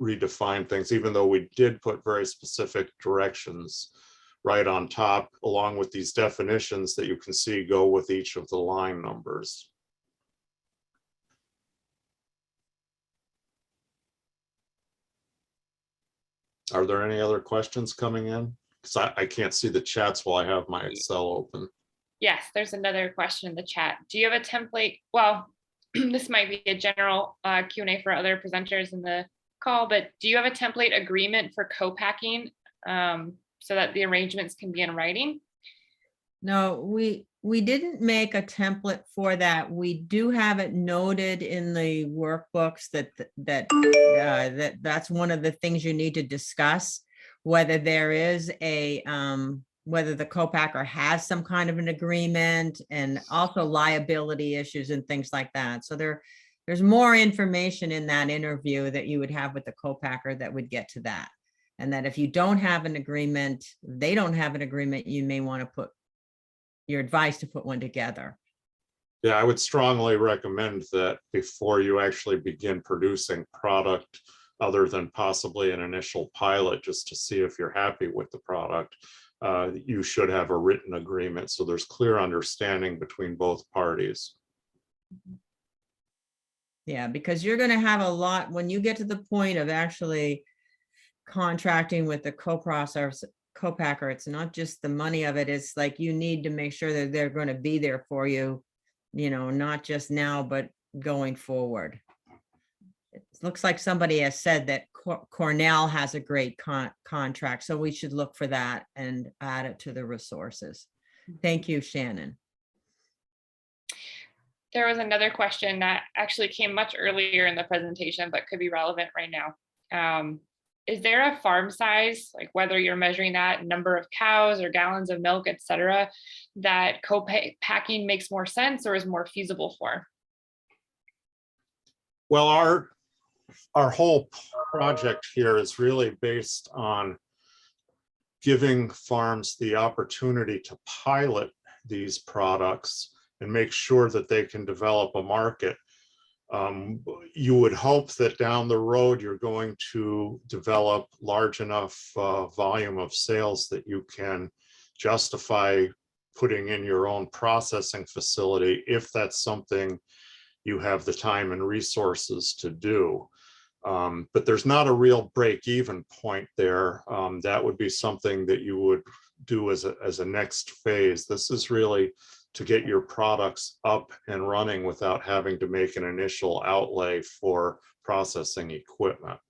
Speaker 9: redefine things, even though we did put very specific directions right on top, along with these definitions that you can see go with each of the line numbers. Are there any other questions coming in? Because I can't see the chats while I have my Excel open.
Speaker 1: Yes, there's another question in the chat. Do you have a template? Well, this might be a general Q&A for other presenters in the call, but do you have a template agreement for co-packing so that the arrangements can be in writing?
Speaker 4: No, we didn't make a template for that. We do have it noted in the workbooks that's one of the things you need to discuss, whether there is a whether the co-packer has some kind of an agreement, and also liability issues and things like that. So there's more information in that interview that you would have with the co-packer that would get to that. And that if you don't have an agreement, they don't have an agreement, you may want to put your advice to put one together.
Speaker 9: Yeah, I would strongly recommend that before you actually begin producing product, other than possibly an initial pilot, just to see if you're happy with the product, you should have a written agreement so there's clear understanding between both parties.
Speaker 4: Yeah, because you're going to have a lot when you get to the point of actually contracting with the co-packer. It's not just the money of it. It's like you need to make sure that they're going to be there for you, not just now, but going forward. It looks like somebody has said that Cornell has a great contract, so we should look for that and add it to the resources. Thank you, Shannon.
Speaker 1: There was another question that actually came much earlier in the presentation, but could be relevant right now. Is there a farm size, like whether you're measuring that number of cows or gallons of milk, et cetera, that co-packing makes more sense or is more feasible for?
Speaker 9: Well, our whole project here is really based on giving farms the opportunity to pilot these products and make sure that they can develop a market. You would hope that down the road you're going to develop large enough volume of sales that you can justify putting in your own processing facility, if that's something you have the time and resources to do. But there's not a real break-even point there. That would be something that you would do as a next phase. This is really to get your products up and running without having to make an initial outlay for processing equipment.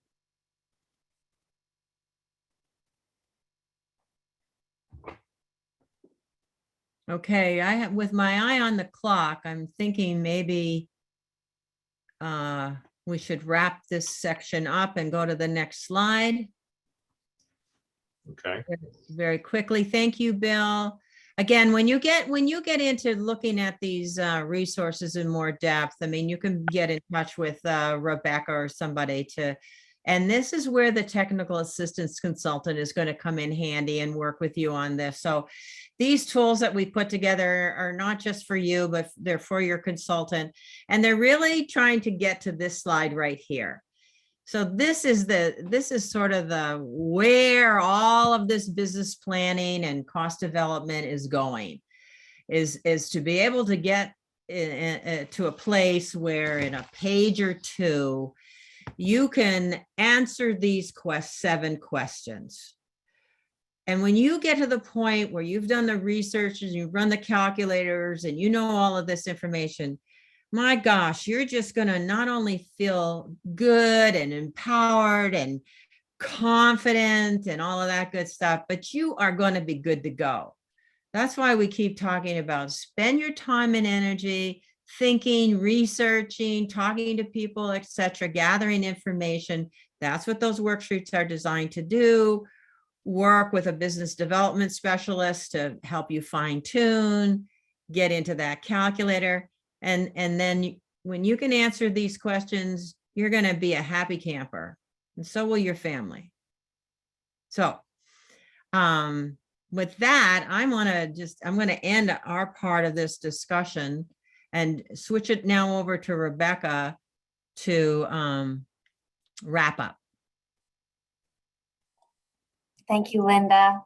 Speaker 4: Okay, I have, with my eye on the clock, I'm thinking maybe we should wrap this section up and go to the next slide
Speaker 9: Okay.
Speaker 4: very quickly. Thank you, Bill. Again, when you get into looking at these resources in more depth, I mean, you can get in touch with Rebecca or somebody to, and this is where the technical assistance consultant is going to come in handy and work with you on this. So these tools that we put together are not just for you, but they're for your consultant. And they're really trying to get to this slide right here. So this is sort of the where all of this business planning and cost development is going, is to be able to get to a place where in a page or two, you can answer these 7 questions. And when you get to the point where you've done the research and you've run the calculators and you know all of this information, my gosh, you're just going to not only feel good and empowered and confident and all of that good stuff, but you are going to be good to go. That's why we keep talking about spend your time and energy thinking, researching, talking to people, etc., gathering information. That's what those worksheets are designed to do. Work with a business development specialist to help you fine tune, get into that calculator. And then when you can answer these questions, you're going to be a happy camper, and so will your family. So with that, I'm going to end our part of this discussion and switch it now over to Rebecca to wrap up.
Speaker 3: Thank you, Linda.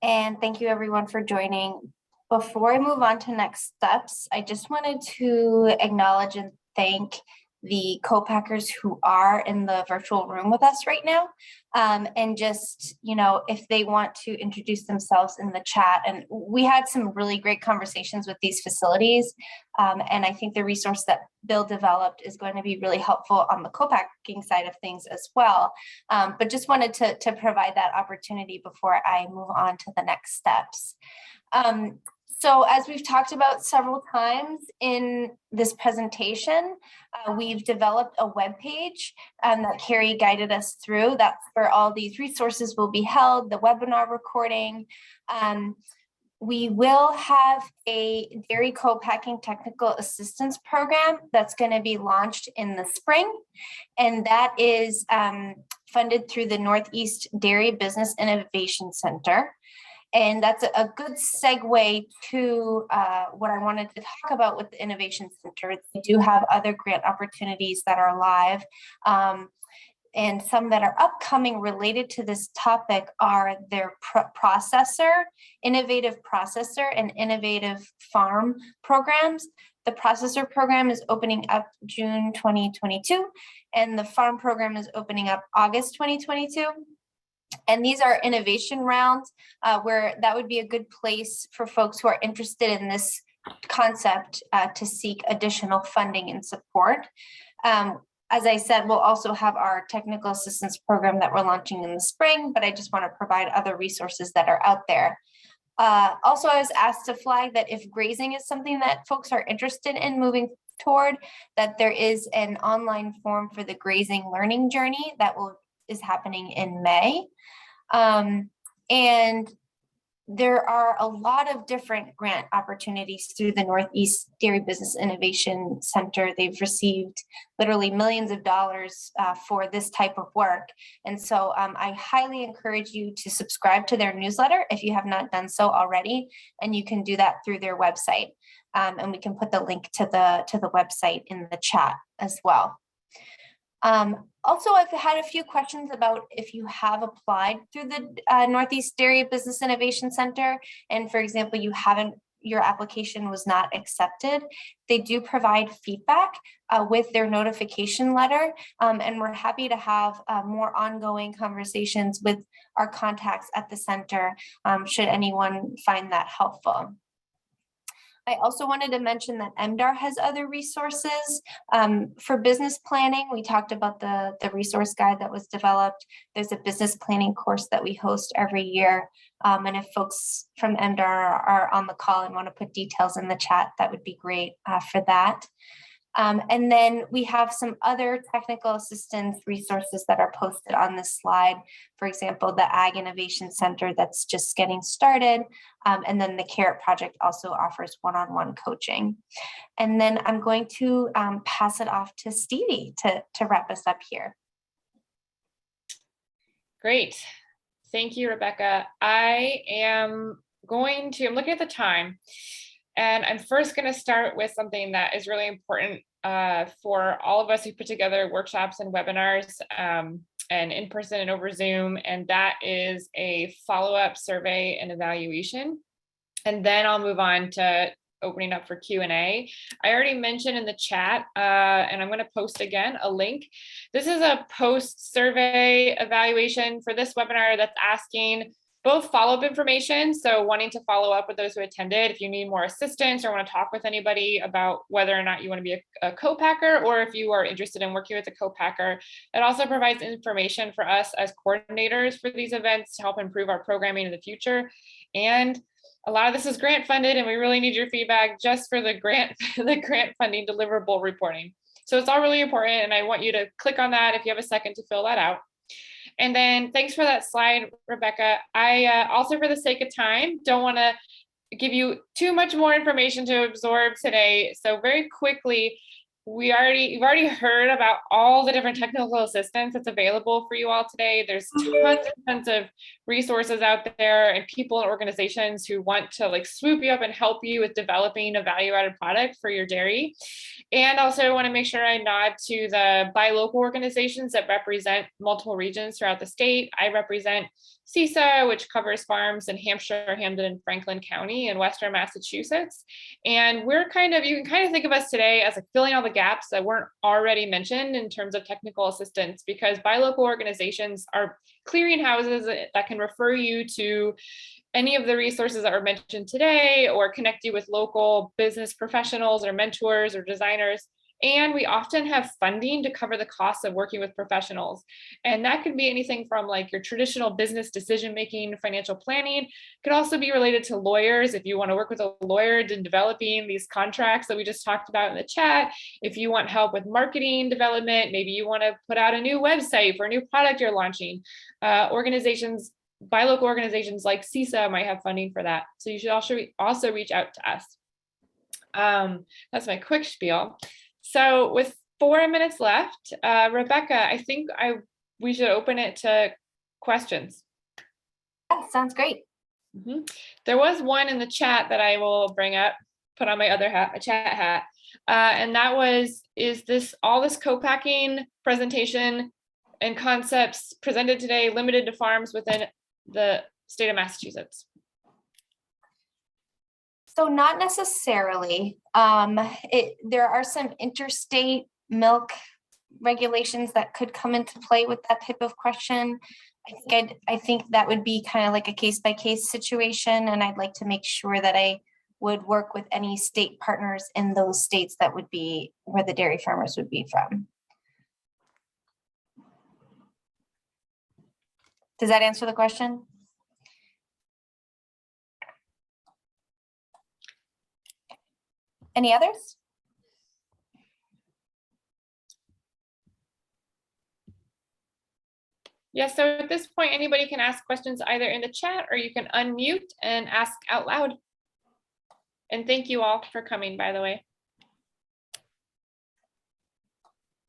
Speaker 3: And thank you everyone for joining. Before I move on to next steps, I just wanted to acknowledge and thank the co-packers who are in the virtual room with us right now. And just, if they want to introduce themselves in the chat. And we had some really great conversations with these facilities. And I think the resource that Bill developed is going to be really helpful on the co-packing side of things as well. But just wanted to provide that opportunity before I move on to the next steps. So as we've talked about several times in this presentation, we've developed a web page that Carrie guided us through. That's where all these resources will be held, the webinar recording. We will have a dairy co-packing technical assistance program that's going to be launched in the spring. And that is funded through the Northeast Dairy Business Innovation Center. And that's a good segue to what I wanted to talk about with the Innovation Center. They do have other grant opportunities that are live, and some that are upcoming related to this topic are their innovative processor and innovative farm programs. The processor program is opening up June 2022, and the farm program is opening up August 2022. And these are innovation rounds where that would be a good place for folks who are interested in this concept to seek additional funding and support. As I said, we'll also have our technical assistance program that we're launching in the spring, but I just want to provide other resources that are out there. Also, I was asked to flag that if grazing is something that folks are interested in moving toward, that there is an online form for the grazing learning journey that is happening in May. And there are a lot of different grant opportunities through the Northeast Dairy Business Innovation Center. They've received literally millions of dollars for this type of work. And so I highly encourage you to subscribe to their newsletter if you have not done so already. And you can do that through their website. And we can put the link to the website in the chat as well. Also, I've had a few questions about if you have applied through the Northeast Dairy Business Innovation Center, and for example, you haven't your application was not accepted, they do provide feedback with their notification letter. And we're happy to have more ongoing conversations with our contacts at the center, should anyone find that helpful. I also wanted to mention that MDAR has other resources for business planning. We talked about the resource guide that was developed. There's a business planning course that we host every year. And if folks from MDAR are on the call and want to put details in the chat, that would be great for that. And then we have some other technical assistance resources that are posted on this slide. For example, the Ag Innovation Center that's just getting started. And then the Carrot Project also offers one-on-one coaching. And then I'm going to pass it off to Stevie to wrap us up here.
Speaker 1: Great. Thank you, Rebecca. I'm looking at the time. And I'm first going to start with something that is really important for all of us who put together workshops and webinars and in person and over Zoom, and that is a follow-up survey and evaluation. And then I'll move on to opening up for Q&A. I already mentioned in the chat, and I'm going to post again a link. This is a post-survey evaluation for this webinar that's asking both follow-up information, so wanting to follow up with those who attended, if you need more assistance or want to talk with anybody about whether or not you want to be a co-packer, or if you are interested in working with a co-packer. It also provides information for us as coordinators for these events to help improve our programming in the future. And a lot of this is grant funded, and we really need your feedback just for the grant funding deliverable reporting. So it's all really important, and I want you to click on that if you have a second to fill that out. And then thanks for that slide, Rebecca. I also, for the sake of time, don't want to give you too much more information to absorb today. So very quickly, you've already heard about all the different technical assistance that's available for you all today. There's tons of resources out there and people and organizations who want to like swoop you up and help you with developing a value-added product for your dairy. And also I want to make sure I nod to the buy local organizations that represent multiple regions throughout the state. I represent CISA, which covers farms in Hampshire, Hamden, and Franklin County in Western Massachusetts. And you can kind of think of us today as like filling all the gaps that weren't already mentioned in terms of technical assistance, because buy local organizations are clearinghouses that can refer you to any of the resources that were mentioned today, or connect you with local business professionals or mentors or designers. And we often have funding to cover the costs of working with professionals. And that could be anything from like your traditional business decision-making, financial planning. It could also be related to lawyers. If you want to work with a lawyer in developing these contracts that we just talked about in the chat, if you want help with marketing development, maybe you want to put out a new website for a new product you're launching, buy local organizations like CISA might have funding for that. So you should also reach out to us. That's my quick spiel. So with 4 minutes left, Rebecca, I think we should open it to questions.
Speaker 3: Yeah, sounds great.
Speaker 1: There was one in the chat that I will bring up, put on my other hat, a chat hat. And that was, is all this co-packing presentation and concepts presented today limited to farms within the state of Massachusetts?
Speaker 3: So not necessarily. There are some interstate milk regulations that could come into play with that type of question. I think that would be kind of like a case-by-case situation, and I'd like to make sure that I would work with any state partners in those states that would be where the dairy farmers would be from. Does that answer the question? Any others?
Speaker 1: Yes, so at this point, anybody can ask questions either in the chat or you can unmute and ask out loud. And thank you all for coming, by the way.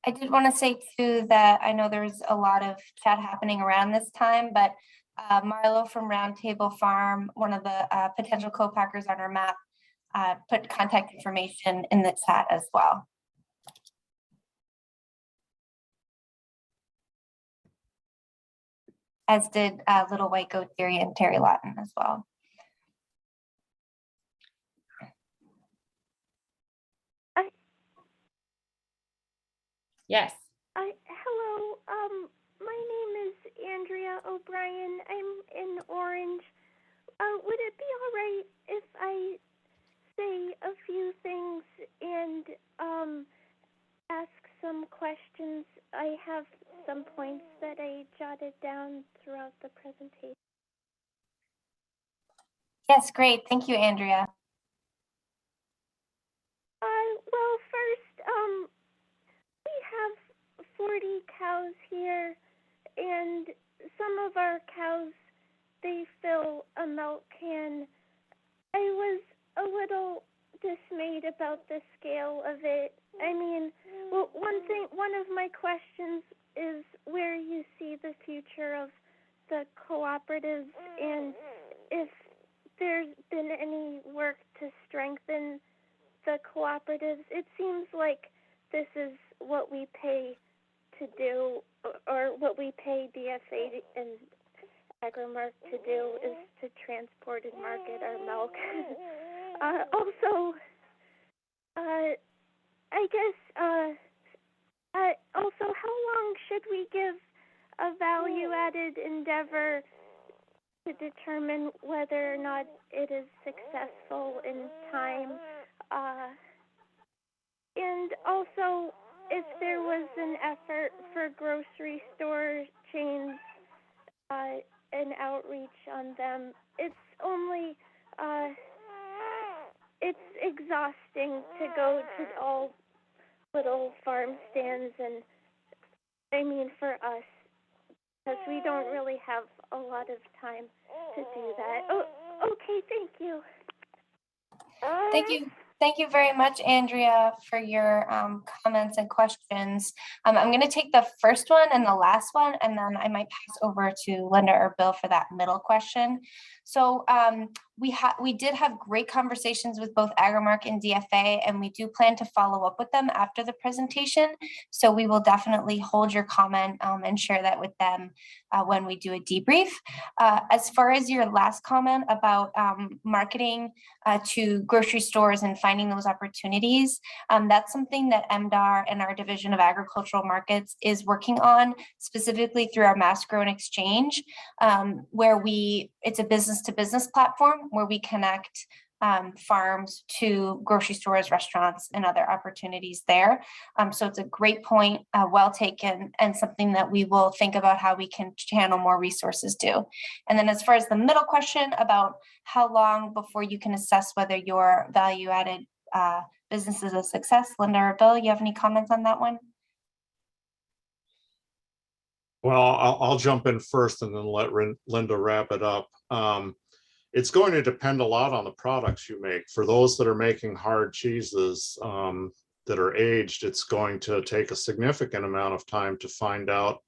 Speaker 3: I did want to say too that I know there's a lot of chat happening around this time, but Marlo from Roundtable Farm, one of the potential co-packers on our map, put contact information in the chat as well. As did Little White Goat Dairy and Terry Lawton as well.
Speaker 1: Yes.
Speaker 10: Hello, my name is Andrea O'Brien. I'm in Orange. Would it be all right if I say a few things and ask some questions? I have some points that I jotted down throughout the presentation.
Speaker 3: Yes, great. Thank you, Andrea.
Speaker 10: Well, first, we have 40 cows here, and some of our cows, they fill a milk can. I was a little dismayed about the scale of it. I mean, well, one of my questions is where you see the future of the cooperatives and if there's been any work to strengthen the cooperatives. It seems like this is what we pay to do, or what we pay DFA and Agrimark to do is to transport and market our milk. Also, I guess, also, how long should we give a value-added endeavor to determine whether or not it is successful in time? And also, if there was an effort for grocery store chains, an outreach on them, it's only, it's exhausting to go to all little farm stands, and I mean for us, because we don't really have a lot of time to do that. Oh, okay, thank you.
Speaker 3: Thank you. Thank you very much, Andrea, for your comments and questions. I'm going to take the first one and the last one, and then I might pass over to Linda or Bill for that middle question. So we did have great conversations with both Agrimark and DFA, and we do plan to follow up with them after the presentation. So we will definitely hold your comment and share that with them when we do a debrief. As far as your last comment about marketing to grocery stores and finding those opportunities, that's something that MDAR and our Division of Agricultural Markets is working on, specifically through our Mass Grown Exchange, where it's a business-to-business platform where we connect farms to grocery stores, restaurants, and other opportunities there. So it's a great point, well taken, and something that we will think about how we can channel more resources to. And then as far as the middle question about how long before you can assess whether your value-added business is a success, Linda or Bill, you have any comments on that one?
Speaker 9: Well, I'll jump in first and then let Linda wrap it up. It's going to depend a lot on the products you make. For those that are making hard cheeses that are aged, it's going to take a significant amount of time to find out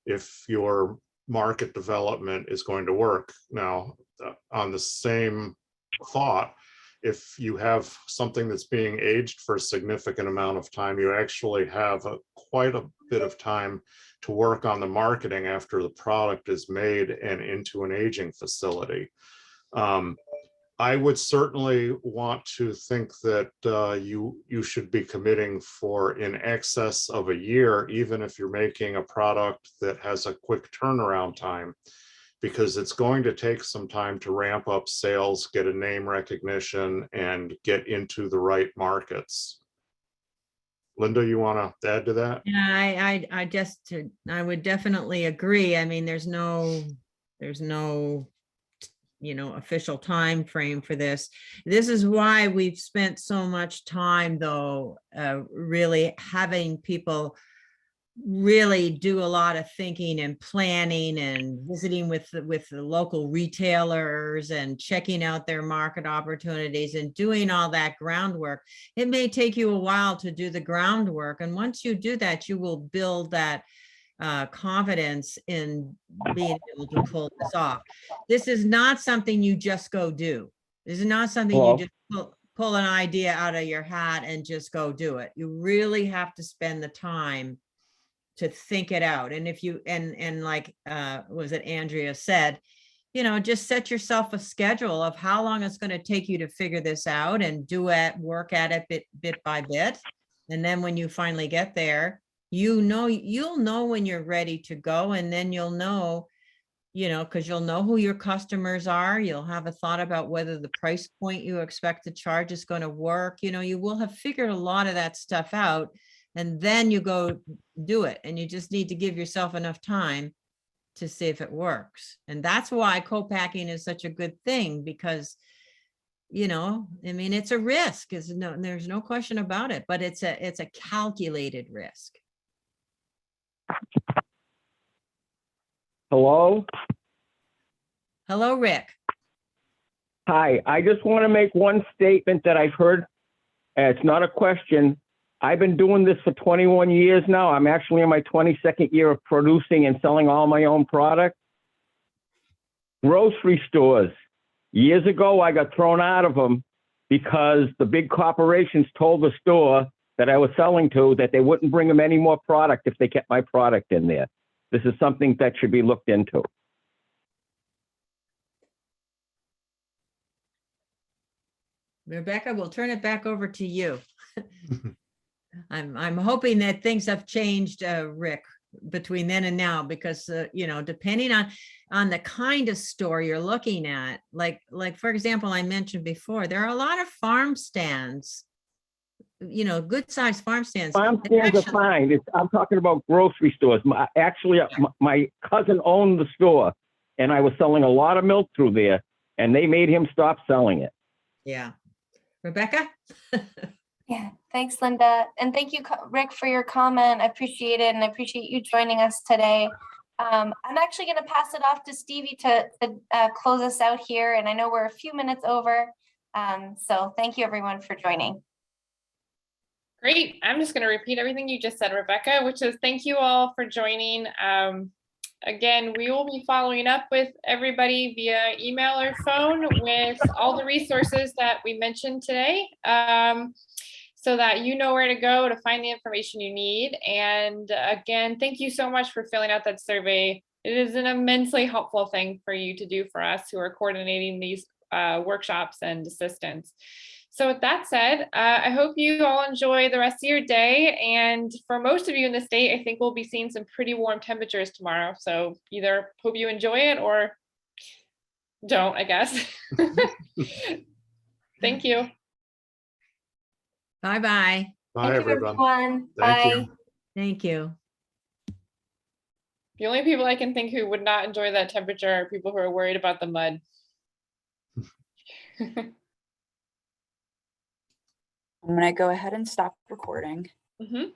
Speaker 9: if your market development is going to work. Now, on the same thought, if you have something that's being aged for a significant amount of time, you actually have quite a bit of time to work on the marketing after the product is made and into an aging facility. I would certainly want to think that you should be committing for in excess of a year, even if you're making a product that has a quick turnaround time, because it's going to take some time to ramp up sales, get a name recognition, and get into the right markets. Linda, you want to add to that?
Speaker 4: Yeah, I would definitely agree. I mean, there's no official time frame for this. This is why we've spent so much time, though, really having people really do a lot of thinking and planning and visiting with the local retailers and checking out their market opportunities and doing all that groundwork. It may take you a while to do the groundwork, and once you do that, you will build that confidence in being able to pull this off. This is not something you just go do. This is not something you just pull an idea out of your hat and just go do it. You really have to spend the time to think it out. And if you, and like, was it Andrea said, just set yourself a schedule of how long it's going to take you to figure this out and work at it bit by bit. And then when you finally get there, you'll know when you're ready to go, and then you'll know, because you'll know who your customers are. You'll have a thought about whether the price point you expect to charge is going to work. You will have figured a lot of that stuff out, and then you go do it. And you just need to give yourself enough time to see if it works. And that's why co-packing is such a good thing, because it's a risk. There's no question about it, but it's a calculated risk.
Speaker 6: Hello?
Speaker 4: Hello, Rick.
Speaker 6: Hi, I just want to make one statement that I've heard. It's not a question. I've been doing this for 21 years now. I'm actually in my 22nd year of producing and selling all my own product. Grocery stores. Years ago, I got thrown out of them because the big corporations told the store that I was selling to that they wouldn't bring them any more product if they kept my product in there. This is something that should be looked into.
Speaker 4: Rebecca, we'll turn it back over to you. I'm hoping that things have changed, Rick, between then and now, because depending on the kind of store you're looking at, like for example, I mentioned before, there are a lot of farm stands, good sized farm stands.
Speaker 6: Farm stands are fine. I'm talking about grocery stores. My cousin owned the store, and I was selling a lot of milk through there, and they made him stop selling it.
Speaker 4: Yeah. Rebecca?
Speaker 3: Yeah, thanks, Linda. And thank you, Rick, for your comment. I appreciate it. And I appreciate you joining us today. I'm actually going to pass it off to Stevie to close us out here. And I know we're a few minutes over. So thank you, everyone, for joining.
Speaker 1: Great. I'm just going to repeat everything you just said, Rebecca, which is thank you all for joining. Again, we will be following up with everybody via email or phone with all the resources that we mentioned today, so that you know where to go to find the information you need. And again, thank you so much for filling out that survey. It is an immensely helpful thing for you to do for us who are coordinating these workshops and assistance. So with that said, I hope you all enjoy the rest of your day. And for most of you in the state, I think we'll be seeing some pretty warm temperatures tomorrow. So either hope you enjoy it or don't, I guess. Thank you.
Speaker 4: Bye-bye.
Speaker 9: Bye,
Speaker 3: Thank you, everyone.
Speaker 9: Thank
Speaker 3: Bye.
Speaker 9: you.
Speaker 4: Thank you.
Speaker 1: The only people I can think who would not enjoy that temperature are people who are worried about the mud.
Speaker 11: I'm going to go ahead and stop recording.
Speaker 1: Mm-hmm.